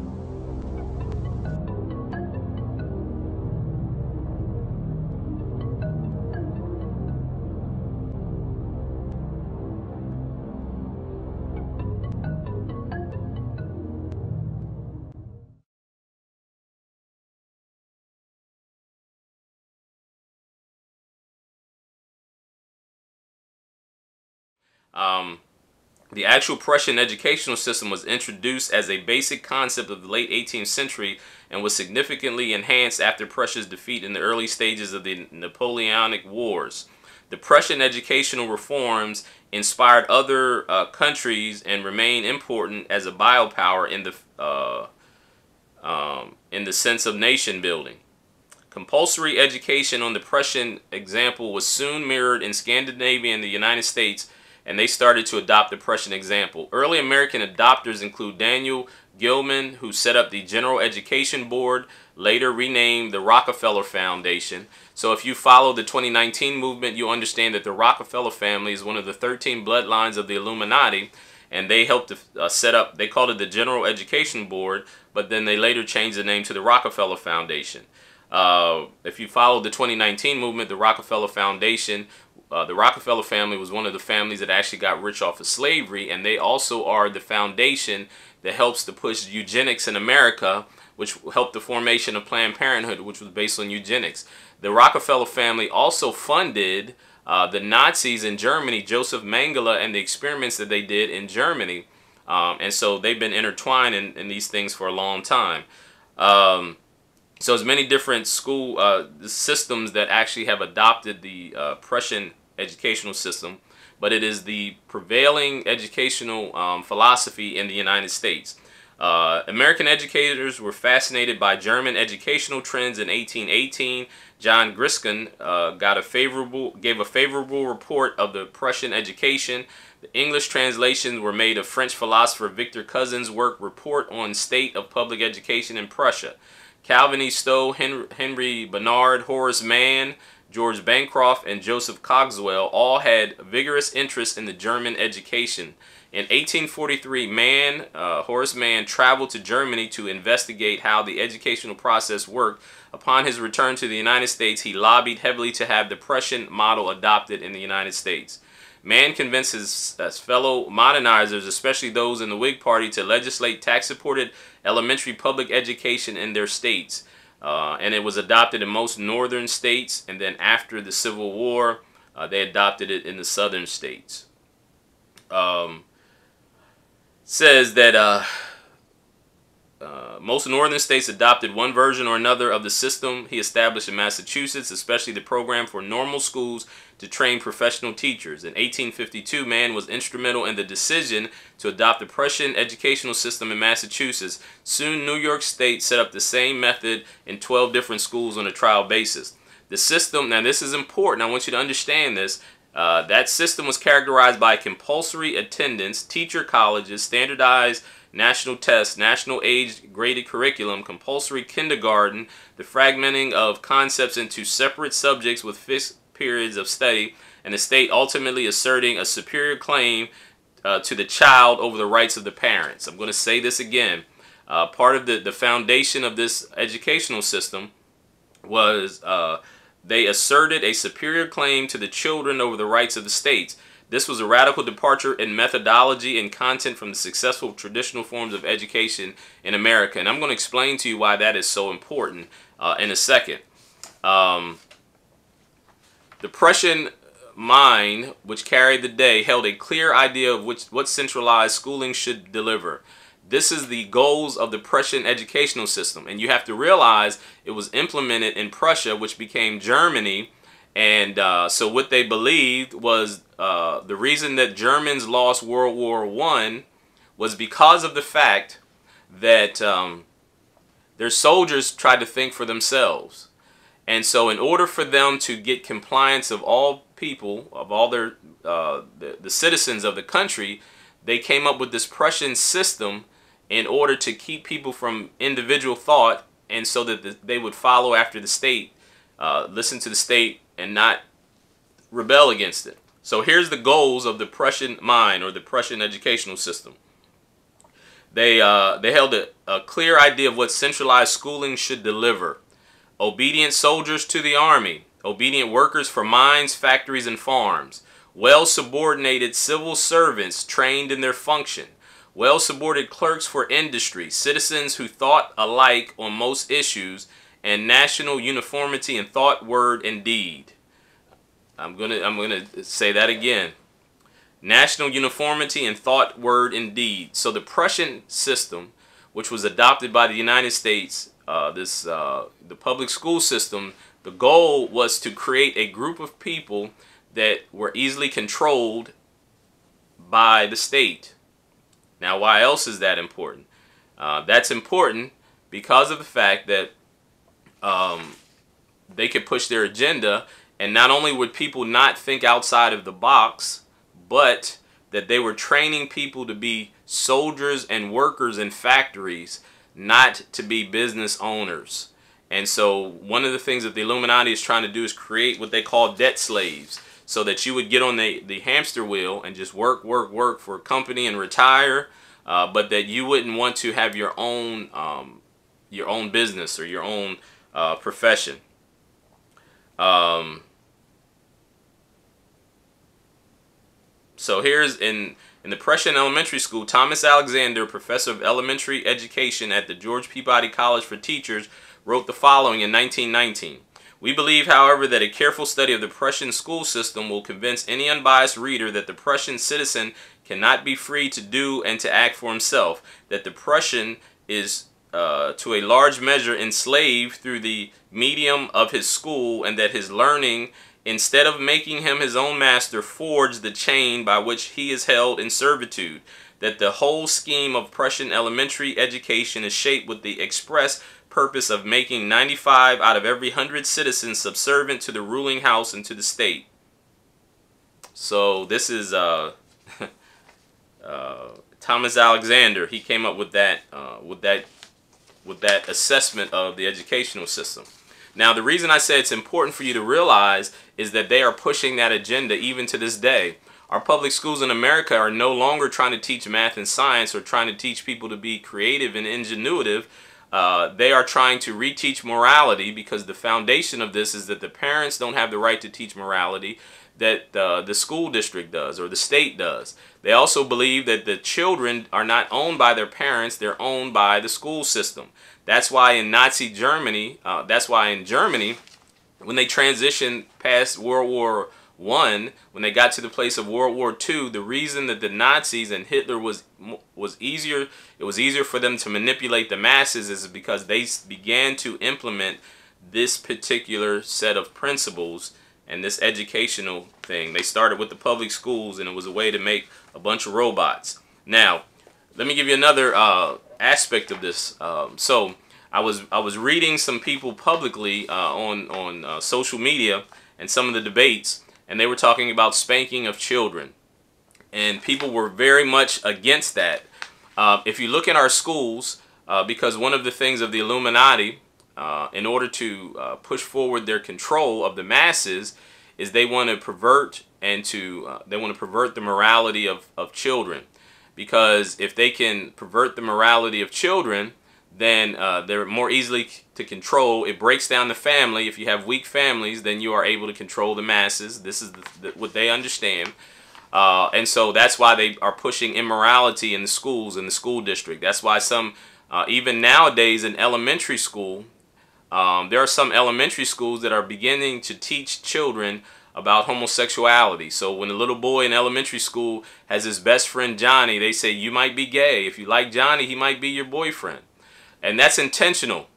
The actual Prussian educational system was introduced as a basic concept of the late 18th century and was significantly enhanced after Prussia's defeat in the early stages of the Napoleonic Wars. The Prussian educational reforms inspired other countries and remain important as a biopower in the sense of nation building. Compulsory education on the Prussian example was soon mirrored in Scandinavia and the United States, and they started to adopt the Prussian example. Early American adopters include Daniel Gilman, who set up the General Education Board, later renamed the Rockefeller Foundation. So if you follow the 2019 movement, you understand that the Rockefeller family is one of the 13 bloodlines of the Illuminati, and they helped to set up, they called it the General Education Board, but then they later changed the name to the Rockefeller Foundation. If you follow the 2019 movement, the Rockefeller Foundation, the Rockefeller family was one of the families that actually got rich off of slavery, and they also are the foundation that helps to push eugenics in America, which helped the formation of Planned Parenthood, which was based on eugenics. The Rockefeller family also funded the Nazis in Germany, Joseph Mengele, and the experiments that they did in Germany. And so they've been intertwined in these things for a long time. So there's many different school systems that actually have adopted the Prussian educational system, but it is the prevailing educational philosophy in the United States. American educators were fascinated by German educational trends in 1818. John Griskin gave a favorable report of the Prussian education. The English translations were made of French philosopher Victor Cousin's work, Report on State of Public Education in Prussia. Calvin E. Stowe, Henry Bernard, Horace Mann, George Bancroft, and Joseph Cogswell all had vigorous interest in the German education. In 1843, Horace Mann traveled to Germany to investigate how the educational process worked. Upon his return to the United States, he lobbied heavily to have the Prussian model adopted in the United States. Mann convinced his fellow modernizers, especially those in the Whig Party, to legislate tax-supported elementary public education in their states. And it was adopted in most northern states, and then after the Civil War, they adopted it in the southern states. Says that most northern states adopted one version or another of the system he established in Massachusetts, especially the program for normal schools to train professional teachers. In 1852, Mann was instrumental in the decision to adopt the Prussian educational system in Massachusetts. Soon, New York State set up the same method in 12 different schools on a trial basis. The system, now this is important, I want you to understand this, that system was characterized by compulsory attendance, teacher colleges, standardized national tests, national age-graded curriculum, compulsory kindergarten, the fragmenting of concepts into separate subjects with fixed periods of study, and the state ultimately asserting a superior claim to the child over the rights of the parents. I'm going to say this again. Part of the foundation of this educational system was they asserted a superior claim to the children over the rights of the states. This was a radical departure in methodology and content from the successful traditional forms of education in America. And I'm going to explain to you why that is so important in a second. The Prussian mind, which carried the day, held a clear idea of what centralized schooling should deliver. This is the goals of the Prussian educational system. And you have to realize it was implemented in Prussia, which became Germany. And so what they believed was the reason that Germans lost World War I was because of the fact that their soldiers tried to think for themselves. And so in order for them to get compliance of all people, of all their the citizens of the country, they came up with this Prussian system in order to keep people from individual thought, and so that they would follow after the state, listen to the state, and not rebel against it. So here's the goals of the Prussian mind, or the Prussian educational system. They held a clear idea of what centralized schooling should deliver. Obedient soldiers to the army, obedient workers for mines, factories, and farms, well-subordinated civil servants trained in their function, well-supported clerks for industry, citizens who thought alike on most issues, and national uniformity in thought, word, and deed. I'm gonna say that again. National uniformity in thought, word, and deed. So the Prussian system, which was adopted by the United States, the public school system, the goal was to create a group of people that were easily controlled by the state. Now, why else is that important? That's important because of the fact that they could push their agenda, and not only would people not think outside of the box, but that they were training people to be soldiers and workers in factories, not to be business owners. And so one of the things that the Illuminati is trying to do is create what they call debt slaves, so that you would get on the hamster wheel and just work for a company and retire, but that you wouldn't want to have your own business or your own profession. So here's in the Prussian elementary school, Thomas Alexander, professor of elementary education at the George Peabody College for Teachers, wrote the following in 1919. We believe, however, that a careful study of the Prussian school system will convince any unbiased reader that the Prussian citizen cannot be free to do and to act for himself, that the Prussian is to a large measure enslaved through the medium of his school, and that his learning, instead of making him his own master, forged the chain by which he is held in servitude, that the whole scheme of Prussian elementary education is shaped with the express purpose of making 95 out of every 100 citizens subservient to the ruling house and to the state. So this is Thomas Alexander. He came up with that assessment of the educational system. Now, the reason I say it's important for you to realize is that they are pushing that agenda even to this day. Our public schools in America are no longer trying to teach math and science or trying to teach people to be creative and ingenuitive. They are trying to reteach morality, because the foundation of this is that the parents don't have the right to teach morality, that the school district does, or the state does. They also believe that the children are not owned by their parents, they're owned by the school system. That's why in Nazi Germany, when they transitioned past World War I, when they got to the place of World War II, the reason that the Nazis and Hitler was easier for them to manipulate the masses is because they began to implement this particular set of principles and this educational thing. They started with the public schools, and it was a way to make a bunch of robots. Now, let me give you another aspect of this. So I was reading some people publicly on social media and some of the debates, and they were talking about spanking of children, and people were very much against that. If you look at our schools, because one of the things of the Illuminati, in order to push forward their control of the masses, is they want to pervert the morality of children. Because if they can pervert the morality of children, then they're more easily to control. It breaks down the family. If you have weak families, then you are able to control the masses. This is what they understand. And so that's why they are pushing immorality in the schools, in the school district. That's why some, even nowadays in elementary school, there are some elementary schools that are beginning to teach children about homosexuality. So when a little boy in elementary school has his best friend Johnny, they say, you might be gay. If you like Johnny, he might be your boyfriend. And that's intentional.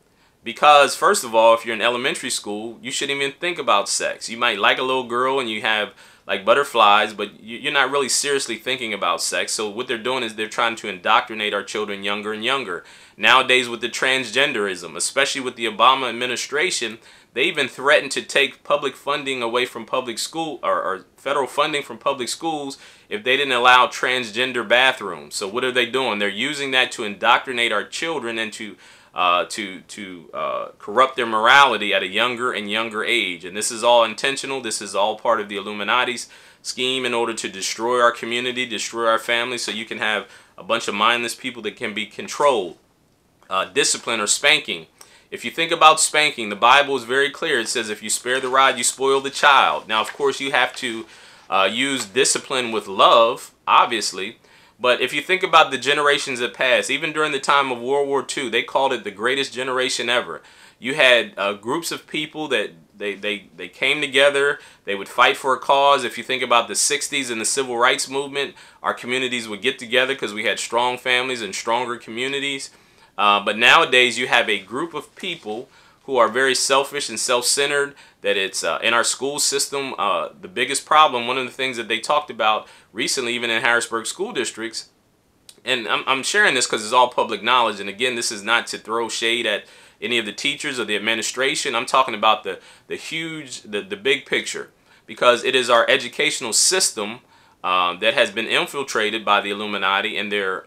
Because first of all, if you're in elementary school, you shouldn't even think about sex. You might like a little girl and you have like butterflies, but you're not really seriously thinking about sex. So what they're doing is they're trying to indoctrinate our children younger and younger. Nowadays with the transgenderism, especially with the Obama administration, they even threatened to take public funding away from public school, or federal funding from public schools, if they didn't allow transgender bathrooms. So what are they doing? They're using that to indoctrinate our children and to corrupt their morality at a younger and younger age. And this is all intentional. This is all part of the Illuminati's scheme in order to destroy our community, destroy our families, so you can have a bunch of mindless people that can be controlled. Discipline or spanking. If you think about spanking, the Bible is very clear. It says if you spare the rod, you spoil the child. Now, of course, you have to use discipline with love, obviously. But if you think about the generations that passed, even during the time of World War II, they called it the greatest generation ever. You had groups of people that they came together. They would fight for a cause. If you think about the 60s and the civil rights movement, our communities would get together because we had strong families and stronger communities. But nowadays you have a group of people who are very selfish and self-centered, that it's in our school system, the biggest problem, one of the things that they talked about recently, even in Harrisburg school districts, and I'm sharing this because it's all public knowledge, and again, this is not to throw shade at any of the teachers or the administration. I'm talking about the big picture, because it is our educational system that has been infiltrated by the Illuminati and their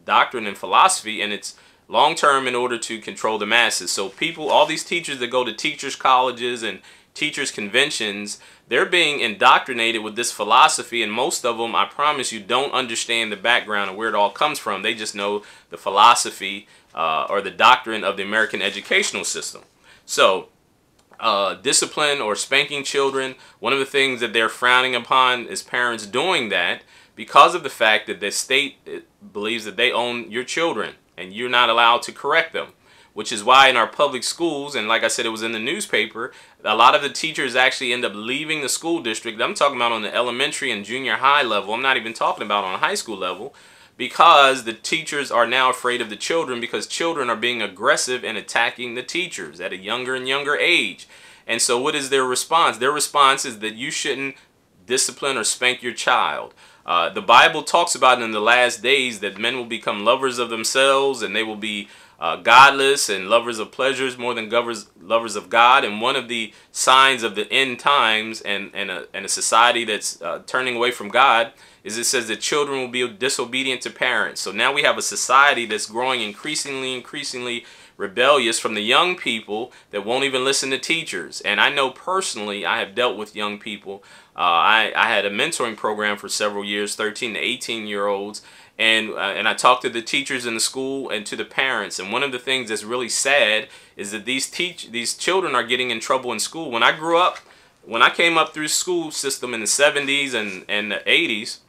doctrine and philosophy, and it's long-term in order to control the masses. So people, all these teachers that go to teachers' colleges and teachers' conventions, they're being indoctrinated with this philosophy, and most of them, I promise you, don't understand the background of where it all comes from. They just know the philosophy or the doctrine of the American educational system. So discipline or spanking children, one of the things that they're frowning upon is parents doing that, because of the fact that the state believes that they own your children and you're not allowed to correct them. Which is why in our public schools, and like I said, it was in the newspaper, a lot of the teachers actually end up leaving the school district. I'm talking about on the elementary and junior high level. I'm not even talking about on a high school level, because the teachers are now afraid of the children, because children are being aggressive and attacking the teachers at a younger and younger age. And so what is their response? Their response is that you shouldn't discipline or spank your child. The Bible talks about in the last days that men will become lovers of themselves, and they will be godless and lovers of pleasures more than lovers of God. And one of the signs of the end times and a society that's turning away from God is it says that children will be disobedient to parents. So now we have a society that's growing increasingly rebellious from the young people that won't even listen to teachers. And I know personally, I have dealt with young people. I had a mentoring program for several years, 13 to 18-year-olds. And I talked to the teachers in the school and to the parents. And one of the things that's really sad is that these children are getting in trouble in school. When I grew up, when I came up through school system in the 70s and the 80s,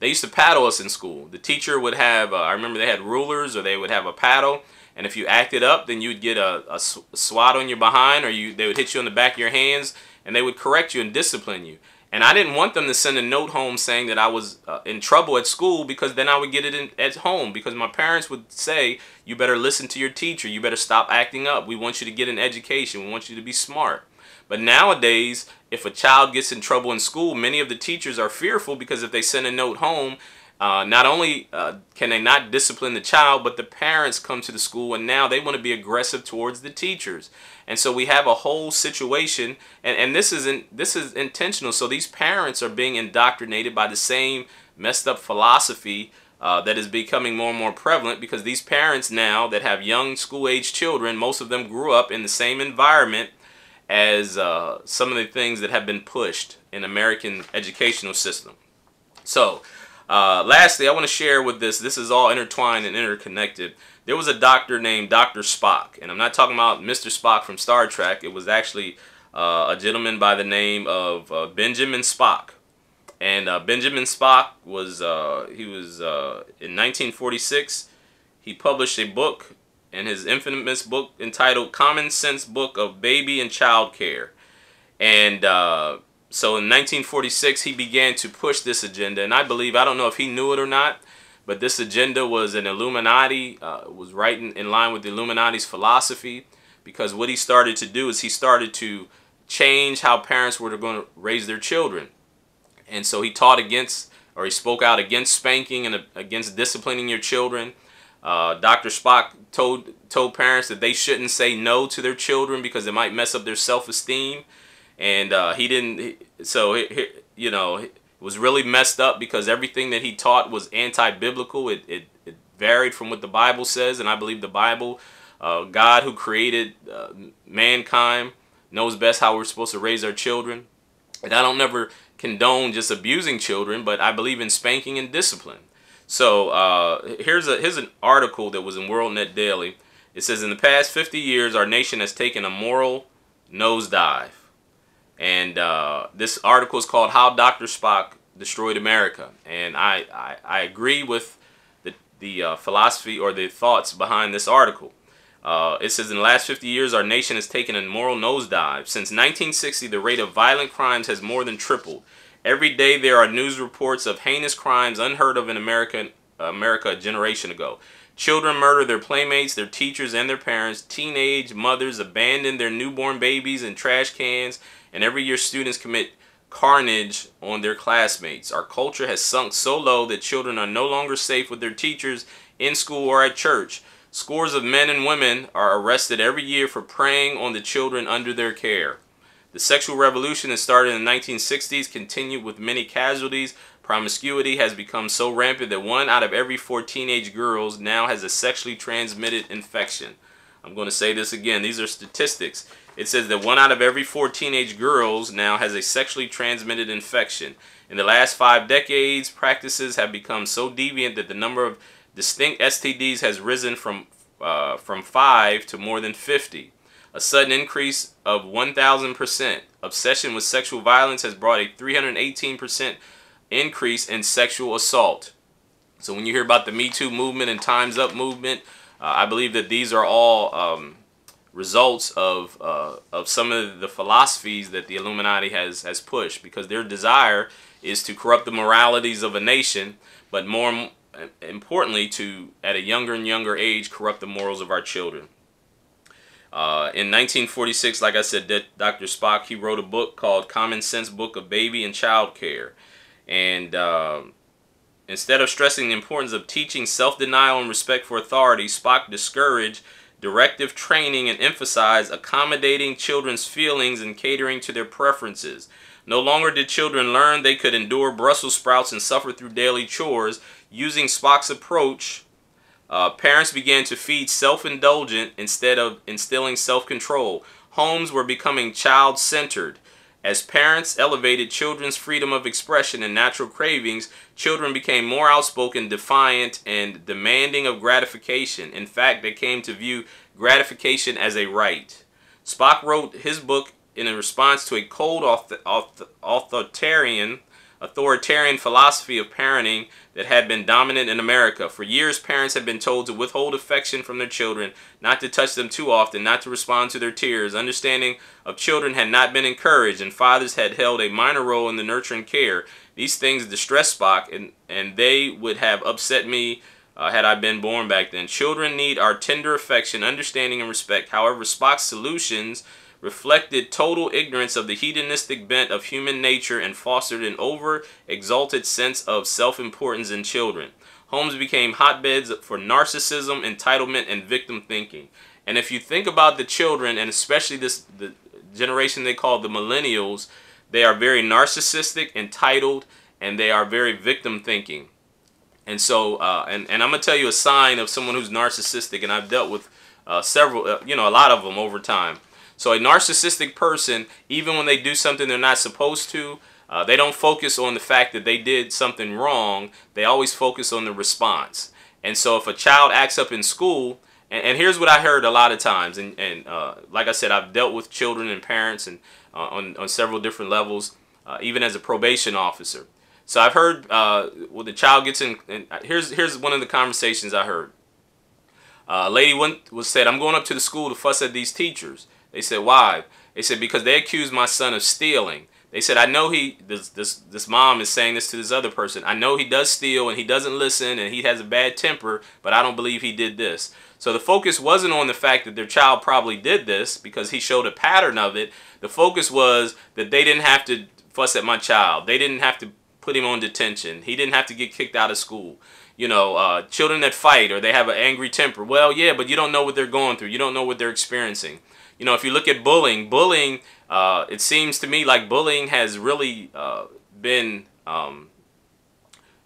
they used to paddle us in school. The teacher would have, I remember they had rulers, or they would have a paddle. And if you acted up, then you'd get a swat on your behind, or they would hit you on the back of your hands, and they would correct you and discipline you. And I didn't want them to send a note home saying that I was in trouble at school, because then I would get it at home, because my parents would say, you better listen to your teacher. You better stop acting up. We want you to get an education. We want you to be smart. But nowadays, if a child gets in trouble in school, many of the teachers are fearful, because if they send a note home, not only can they not discipline the child, but the parents come to the school and now they want to be aggressive towards the teachers. And so we have a whole situation, and this is intentional. So these parents are being indoctrinated by the same messed up philosophy that is becoming more and more prevalent, because these parents now that have young school-age children, most of them grew up in the same environment as some of the things that have been pushed in American educational system. So, lastly, I want to share with this is all intertwined and interconnected. There was a doctor named Dr. Spock, and I'm not talking about Mr. Spock from Star Trek. It was actually a gentleman by the name of Benjamin Spock. And Benjamin Spock was, in 1946, he published a book, in his infamous book entitled Common Sense Book of Baby and Child Care. And so in 1946, he began to push this agenda. And I believe, I don't know if he knew it or not, but this agenda was an Illuminati, was right in line with the Illuminati's philosophy. Because what he started to do is he started to change how parents were going to raise their children. And so he taught against, or he spoke out against spanking and against disciplining your children. Dr. Spock told parents that they shouldn't say no to their children because it might mess up their self-esteem. And he didn't, so you know, it was really messed up because everything that he taught was anti-biblical. It varied from what the Bible says, and I believe the Bible, God who created mankind, knows best how we're supposed to raise our children. And I don't never condone just abusing children, but I believe in spanking and discipline. So here's an article that was in WorldNet Daily. It says, in the past 50 years, our nation has taken a moral nosedive. And this article is called How Dr. Spock Destroyed America. And I agree with the philosophy or the thoughts behind this article. It says, in the last 50 years, our nation has taken a moral nosedive. Since 1960, the rate of violent crimes has more than tripled. Every day, there are news reports of heinous crimes unheard of in America a generation ago. Children murder their playmates, their teachers, and their parents. Teenage mothers abandon their newborn babies in trash cans. And every year, students commit carnage on their classmates. Our culture has sunk so low that children are no longer safe with their teachers in school or at church. Scores of men and women are arrested every year for preying on the children under their care. The sexual revolution that started in the 1960s continued with many casualties. Promiscuity has become so rampant that 1 out of every 4 teenage girls now has a sexually transmitted infection. I'm going to say this again. These are statistics. It says that 1 out of every 4 teenage girls now has a sexually transmitted infection. In the last 5 decades, practices have become so deviant that the number of distinct STDs has risen from 5 to more than 50. A sudden increase of 1,000%. Obsession with sexual violence has brought a 318% increase in sexual assault. So when you hear about the Me Too movement and Time's Up movement, I believe that these are all results of some of the philosophies that the Illuminati has pushed, because their desire is to corrupt the moralities of a nation, but more importantly, to, at a younger and younger age, corrupt the morals of our children. In 1946, like I said, Dr. Spock, he wrote a book called Common Sense Book of Baby and Child Care. And instead of stressing the importance of teaching self-denial and respect for authority, Spock discouraged directive training and emphasized accommodating children's feelings and catering to their preferences. No longer did children learn they could endure Brussels sprouts and suffer through daily chores. Using Spock's approach, parents began to feed self-indulgent instead of instilling self-control. Homes were becoming child-centered. As parents elevated children's freedom of expression and natural cravings, children became more outspoken, defiant, and demanding of gratification. In fact, they came to view gratification as a right. Spock wrote his book in a response to a cold, authoritarian philosophy of parenting that had been dominant in America. For years, parents had been told to withhold affection from their children, not to touch them too often, not to respond to their tears. Understanding of children had not been encouraged, and fathers had held a minor role in the nurture and care. These things distressed Spock, and they would have upset me had I been born back then. Children need our tender affection, understanding, and respect. However, Spock's solutions reflected total ignorance of the hedonistic bent of human nature and fostered an over-exalted sense of self-importance in children. Homes became hotbeds for narcissism, entitlement, and victim thinking. And if you think about the children, and especially the generation they call the millennials, they are very narcissistic, entitled, and they are very victim thinking. And so, and I'm gonna tell you a sign of someone who's narcissistic, and I've dealt with several, a lot of them over time. So a narcissistic person, even when they do something they're not supposed to, they don't focus on the fact that they did something wrong. They always focus on the response. And so if a child acts up in school, and here's what I heard a lot of times, and like I said, I've dealt with children and parents and on several different levels, even as a probation officer. So I've heard when the child gets in, and here's one of the conversations I heard. A lady said, "I'm going up to the school to fuss at these teachers." They said, "Why?" They said, "Because they accused my son of stealing." They said, "I know this mom is saying this to this other person. I know he does steal and he doesn't listen and he has a bad temper, but I don't believe he did this." So the focus wasn't on the fact that their child probably did this because he showed a pattern of it. The focus was that they didn't have to fuss at my child. They didn't have to put him on detention. He didn't have to get kicked out of school. Children that fight or they have an angry temper. Well, yeah, but you don't know what they're going through. You don't know what they're experiencing. If you look at bullying, it seems to me like bullying has really been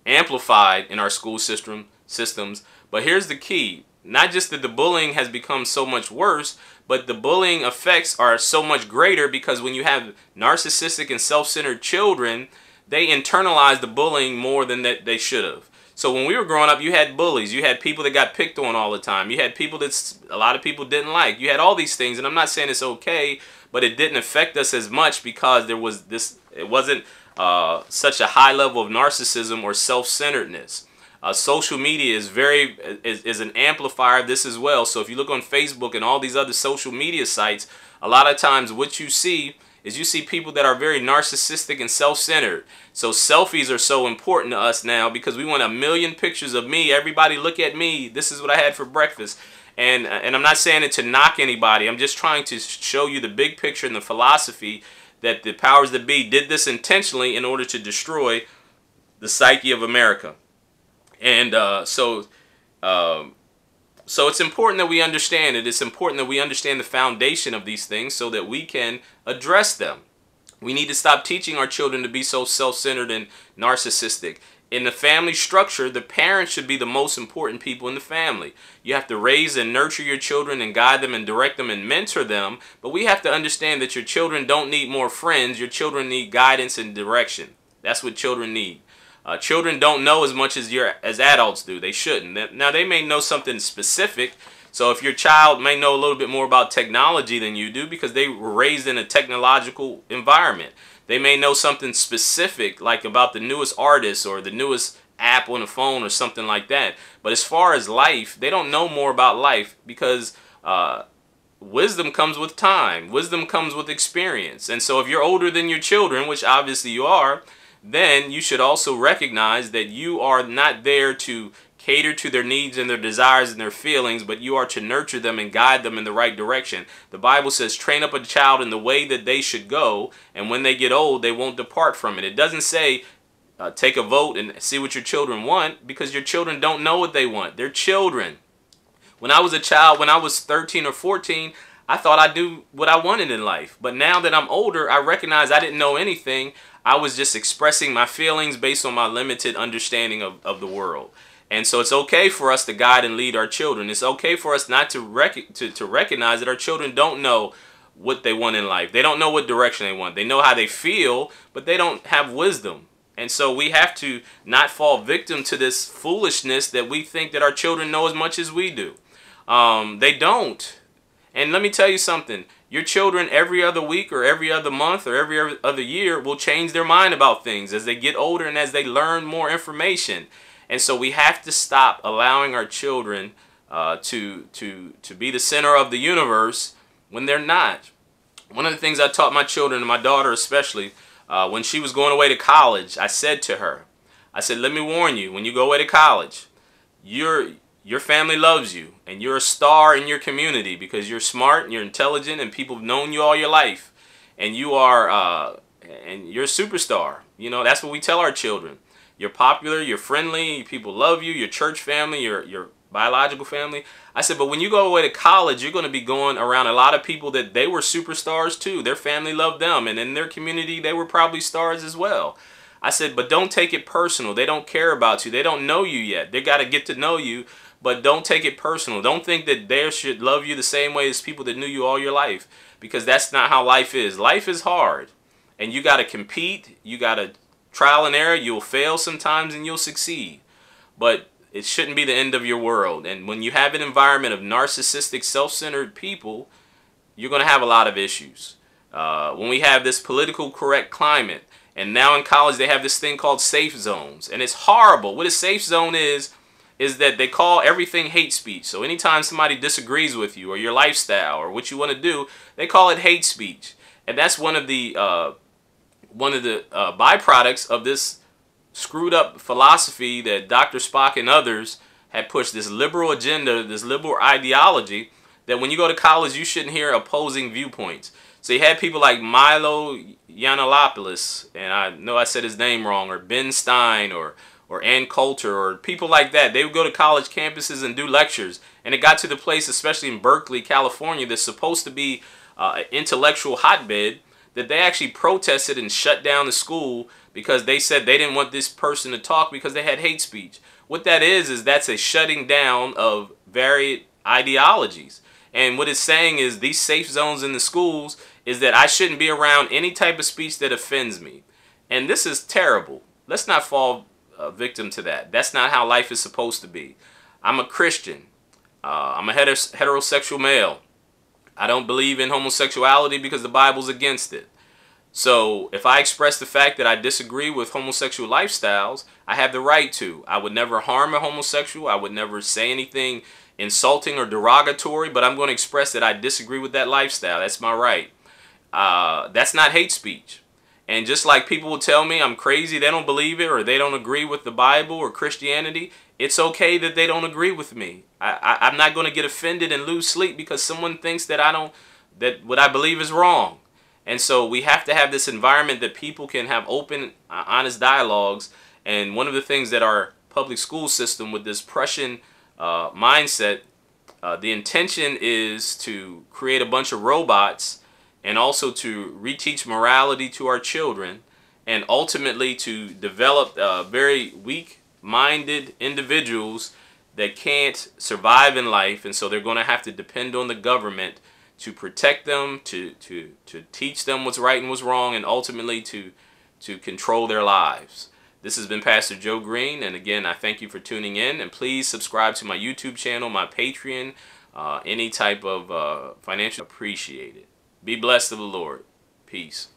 amplified in our school systems. But here's the key. Not just that the bullying has become so much worse, but the bullying effects are so much greater because when you have narcissistic and self-centered children, they internalize the bullying more than that they should have. So when we were growing up, you had bullies. You had people that got picked on all the time. You had people that a lot of people didn't like. You had all these things, and I'm not saying it's okay, but it didn't affect us as much because there was this. It wasn't such a high level of narcissism or self-centeredness. Social media is an amplifier of this as well. So if you look on Facebook and all these other social media sites, a lot of times what you see people that are very narcissistic and self-centered. So selfies are so important to us now because we want a million pictures of me. Everybody look at me. This is what I had for breakfast. And I'm not saying it to knock anybody. I'm just trying to show you the big picture and the philosophy that the powers that be did this intentionally in order to destroy the psyche of America. And so it's important that we understand it. It's important that we understand the foundation of these things so that we can address them. We need to stop teaching our children to be so self-centered and narcissistic. In the family structure, the parents should be the most important people in the family. You have to raise and nurture your children and guide them and direct them and mentor them. But we have to understand that your children don't need more friends. Your children need guidance and direction. That's what children need. Children don't know as much as adults do. They shouldn't. Now, they may know something specific. So if your child may know a little bit more about technology than you do because they were raised in a technological environment. They may know something specific like about the newest artist or the newest app on the phone or something like that. But as far as life, they don't know more about life because wisdom comes with time. Wisdom comes with experience. And so if you're older than your children, which obviously you are, then you should also recognize that you are not there to cater to their needs and their desires and their feelings, but you are to nurture them and guide them in the right direction. The Bible says, train up a child in the way that they should go, and when they get old, they won't depart from it. It doesn't say take a vote and see what your children want, because your children don't know what they want. They're children. When I was a child, when I was 13 or 14, I thought I'd do what I wanted in life. But now that I'm older, I recognize I didn't know anything. I was just expressing my feelings based on my limited understanding of the world. And so it's okay for us to guide and lead our children. It's okay for us not to recognize that our children don't know what they want in life. They don't know what direction they want. They know how they feel, but they don't have wisdom. And so we have to not fall victim to this foolishness that we think that our children know as much as we do. They don't. And let me tell you something. Your children every other week or every other month or every other year will change their mind about things as they get older and as they learn more information. And so we have to stop allowing our children to be the center of the universe when they're not. One of the things I taught my children, and my daughter especially, when she was going away to college, I said to her, I said, let me warn you, when you go away to college, your family loves you, and you're a star in your community because you're smart and you're intelligent and people have known you all your life, and you are and you're a superstar. You know, that's what we tell our children. You're popular, you're friendly, people love you, your church family, your biological family. I said, but when you go away to college, you're going to be going around a lot of people that they were superstars too. Their family loved them, and in their community, they were probably stars as well. I said, but don't take it personal. They don't care about you. They don't know you yet. They got to get to know you, but don't take it personal. Don't think that they should love you the same way as people that knew you all your life, because that's not how life is. Life is hard, and you got to compete. You got to trial and error. You'll fail sometimes and you'll succeed, but it shouldn't be the end of your world. And when you have an environment of narcissistic, self-centered people, you're going to have a lot of issues. When we have this political correct climate, and now in college they have this thing called safe zones, and it's horrible. What a safe zone is that they call everything hate speech. So anytime somebody disagrees with you or your lifestyle or what you want to do, they call it hate speech. And that's one of the byproducts of this screwed up philosophy that Dr. Spock and others had pushed, this liberal agenda, this liberal ideology, that when you go to college you shouldn't hear opposing viewpoints. So you had people like Milo Yiannopoulos, and I know I said his name wrong, or Ben Stein, or Ann Coulter, or people like that. They would go to college campuses and do lectures, and it got to the place, especially in Berkeley, California, that's supposed to be an intellectual hotbed, that they actually protested and shut down the school because they said they didn't want this person to talk because they had hate speech. What that is that's a shutting down of varied ideologies. And what it's saying is these safe zones in the schools is that I shouldn't be around any type of speech that offends me. And this is terrible. Let's not fall victim to that. That's not how life is supposed to be. I'm a Christian. I'm a heterosexual male. I don't believe in homosexuality because the Bible's against it. So if I express the fact that I disagree with homosexual lifestyles, I have the right to. I would never harm a homosexual. I would never say anything insulting or derogatory, but I'm going to express that I disagree with that lifestyle. That's my right. That's not hate speech. And just like people will tell me I'm crazy, they don't believe it, or they don't agree with the Bible or Christianity, it's okay that they don't agree with me. I'm not going to get offended and lose sleep because someone thinks that that what I believe is wrong. And so we have to have this environment that people can have open, honest dialogues. And one of the things that our public school system with this Prussian mindset, the intention is to create a bunch of robots and also to reteach morality to our children, and ultimately to develop very weak-minded individuals that can't survive in life, and so they're going to have to depend on the government to protect them, to teach them what's right and what's wrong, and ultimately to control their lives. This has been Pastor Joe Green, and again, I thank you for tuning in, and please subscribe to my YouTube channel, my Patreon, any type of financial appreciated. Be blessed of the Lord. Peace.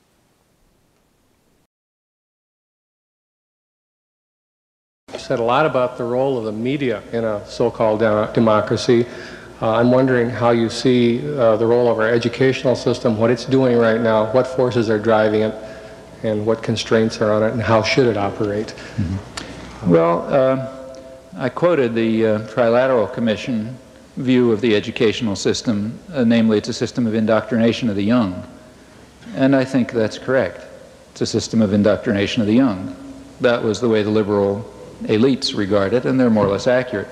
You said a lot about the role of the media in a so-called democracy. I'm wondering how you see the role of our educational system, what it's doing right now, what forces are driving it, and what constraints are on it, and how should it operate? Mm-hmm. Well, I quoted the Trilateral Commission view of the educational system, namely it's a system of indoctrination of the young. And I think that's correct. It's a system of indoctrination of the young. That was the way the liberal elites regard it, and they're more or less accurate.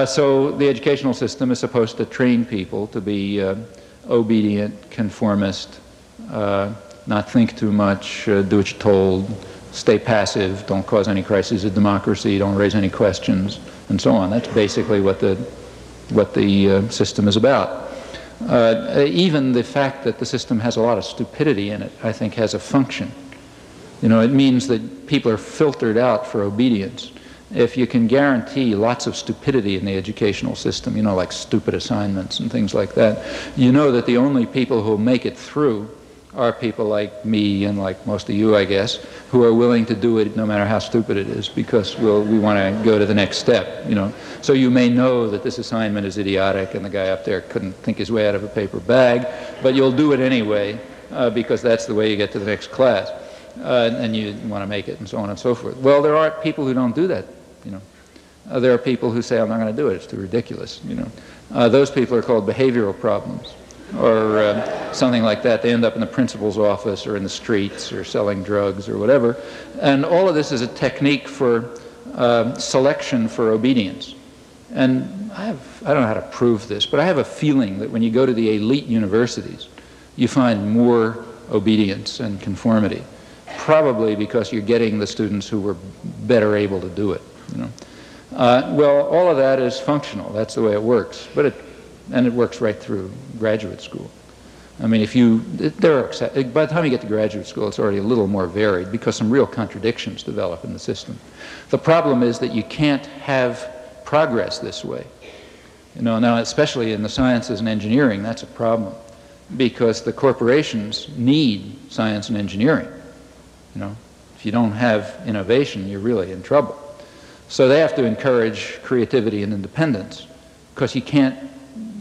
So the educational system is supposed to train people to be obedient, conformist, not think too much, do what you're told, stay passive, don't cause any crises of democracy, don't raise any questions, and so on. That's basically what the system is about. Even the fact that the system has a lot of stupidity in it, I think, has a function. You know, it means that people are filtered out for obedience. If you can guarantee lots of stupidity in the educational system, you know, like stupid assignments and things like that, you know that the only people who will make it through are people like me and like most of you, I guess, who are willing to do it no matter how stupid it is, because we want to go to the next step, you know. So you may know that this assignment is idiotic and the guy up there couldn't think his way out of a paper bag, but you'll do it anyway because that's the way you get to the next class. And you want to make it, and so on and so forth. Well, there are people who don't do that, you know. There are people who say, I'm not going to do it, it's too ridiculous, you know. Those people are called behavioral problems, or something like that. They end up in the principal's office or in the streets or selling drugs or whatever. And all of this is a technique for selection for obedience. And I don't know how to prove this, but I have a feeling that when you go to the elite universities, you find more obedience and conformity. probably because you're getting the students who were better able to do it. You know? Well, all of that is functional. That's the way it works. And it works right through graduate school. I mean, by the time you get to graduate school, it's already a little more varied because some real contradictions develop in the system. The problem is that you can't have progress this way. You know, now, especially in the sciences and engineering, that's a problem because the corporations need science and engineering. You know, if you don't have innovation, you're really in trouble. So they have to encourage creativity and independence because you can't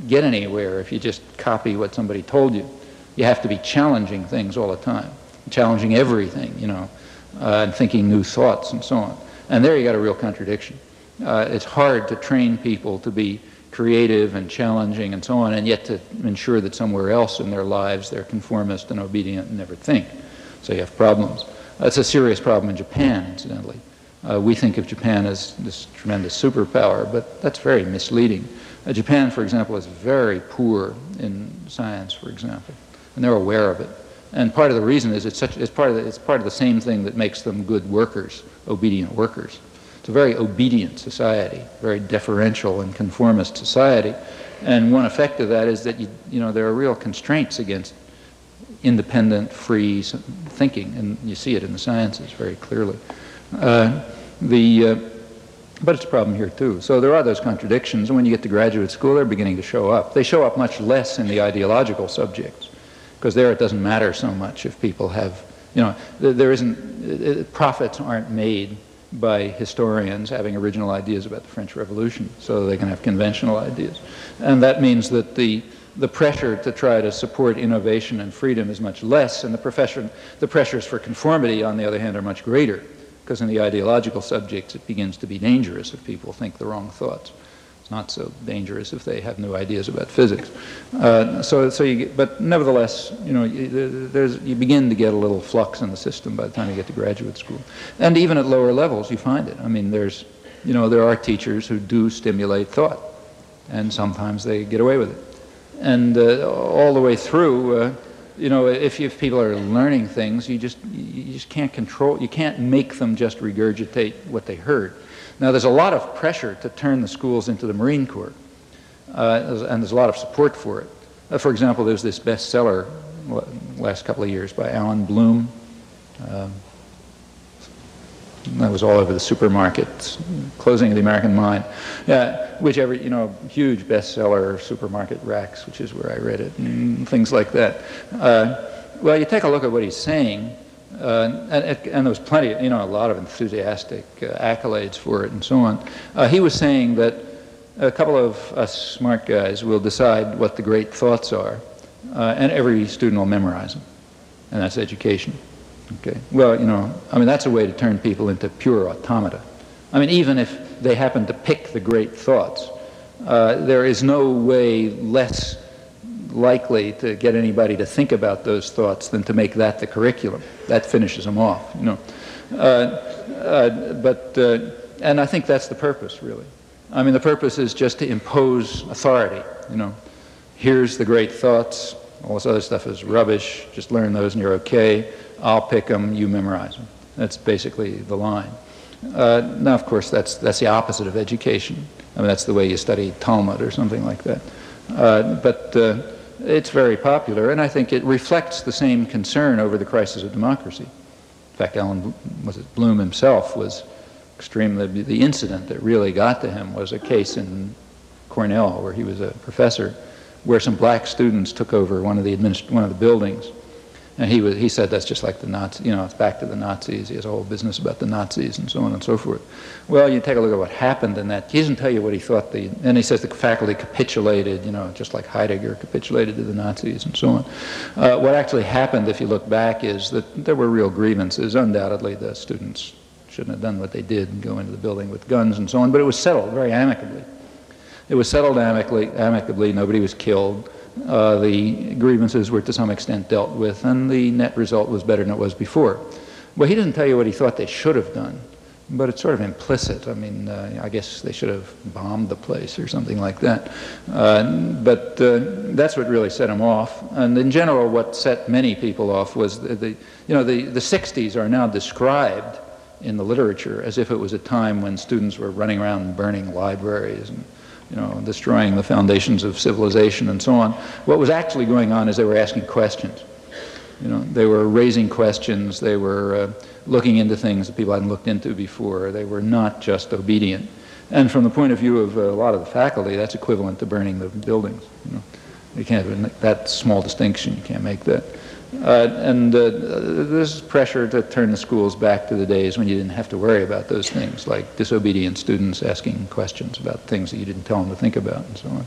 get anywhere if you just copy what somebody told you. You have to be challenging things all the time, challenging everything, you know, and thinking new thoughts and so on. And there you got a real contradiction. It's hard to train people to be creative and challenging and so on, and yet to ensure that somewhere else in their lives they're conformist and obedient and never think. So you have problems. It's a serious problem in Japan, incidentally. We think of Japan as this tremendous superpower, but that's very misleading. Japan, for example, is very poor in science, for example, and they're aware of it. And part of the reason is it's part of the same thing that makes them good workers, obedient workers. It's a very obedient society, very deferential and conformist society. And one effect of that is that you know there are real constraints against independent, free thinking, and you see it in the sciences very clearly. But it's a problem here too. So there are those contradictions, and when you get to graduate school, they're beginning to show up. They show up much less in the ideological subjects, because there it doesn't matter so much if people have, you know, profits aren't made by historians having original ideas about the French Revolution, so they can have conventional ideas. And that means that the pressure to try to support innovation and freedom is much less, and the pressures for conformity, on the other hand, are much greater. Because in the ideological subjects, it begins to be dangerous if people think the wrong thoughts. It's not so dangerous if they have new ideas about physics. But nevertheless, you know, you begin to get a little flux in the system by the time you get to graduate school. And even at lower levels, you find it. I mean, there are teachers who do stimulate thought, and sometimes they get away with it. And all the way through, you know, if people are learning things, you just can't control, you can't make them just regurgitate what they heard. Now, there's a lot of pressure to turn the schools into the Marine Corps, and there's a lot of support for it. For example, there's this bestseller last couple of years by Alan Bloom. That was all over the supermarkets, Closing of the American Mind. You know, huge bestseller, supermarket racks, which is where I read it, and things like that. Well, you take a look at what he's saying, and there was plenty, you know, a lot of enthusiastic accolades for it and so on. He was saying that a couple of us smart guys will decide what the great thoughts are, and every student will memorize them, and that's education. Okay. Well, you know, I mean, that's a way to turn people into pure automata. I mean, even if they happen to pick the great thoughts, there is no way less likely to get anybody to think about those thoughts than to make that the curriculum. That finishes them off, you know. And I think that's the purpose, really. I mean, the purpose is just to impose authority, you know. Here's the great thoughts. All this other stuff is rubbish. Just learn those and you're okay. I'll pick them, you memorize them. That's basically the line. Now, of course, that's the opposite of education. I mean, that's the way you study Talmud or something like that. But it's very popular, and I think it reflects the same concern over the crisis of democracy. In fact, Bloom himself was extremely, the incident that really got to him was a case in Cornell where he was a professor, where some black students took over one of the buildings. And he said that's just like the Nazis, you know, it's back to the Nazis. He has a whole business about the Nazis and so on and so forth. Well, you take a look at what happened in that. He doesn't tell you what he thought and he says the faculty capitulated, you know, just like Heidegger capitulated to the Nazis and so on. What actually happened, if you look back, is that there were real grievances. Undoubtedly, the students shouldn't have done what they did and go into the building with guns and so on, but it was settled very amicably. It was settled amicably, nobody was killed. The grievances were to some extent dealt with, and the net result was better than it was before. Well, he doesn't tell you what he thought they should have done. but it's sort of implicit. I mean, I guess they should have bombed the place or something like that. But that's what really set them off. And in general, what set many people off was the 60s are now described in the literature as if it was a time when students were running around burning libraries and destroying the foundations of civilization and so on. What was actually going on is they were asking questions. They were raising questions. They were looking into things that people hadn't looked into before. They were not just obedient. And from the point of view of a lot of the faculty, that's equivalent to burning the buildings. You can't have that small distinction. You can't make that. There's pressure to turn the schools back to the days when you didn't have to worry about those things, like disobedient students asking questions about things that you didn't tell them to think about and so on.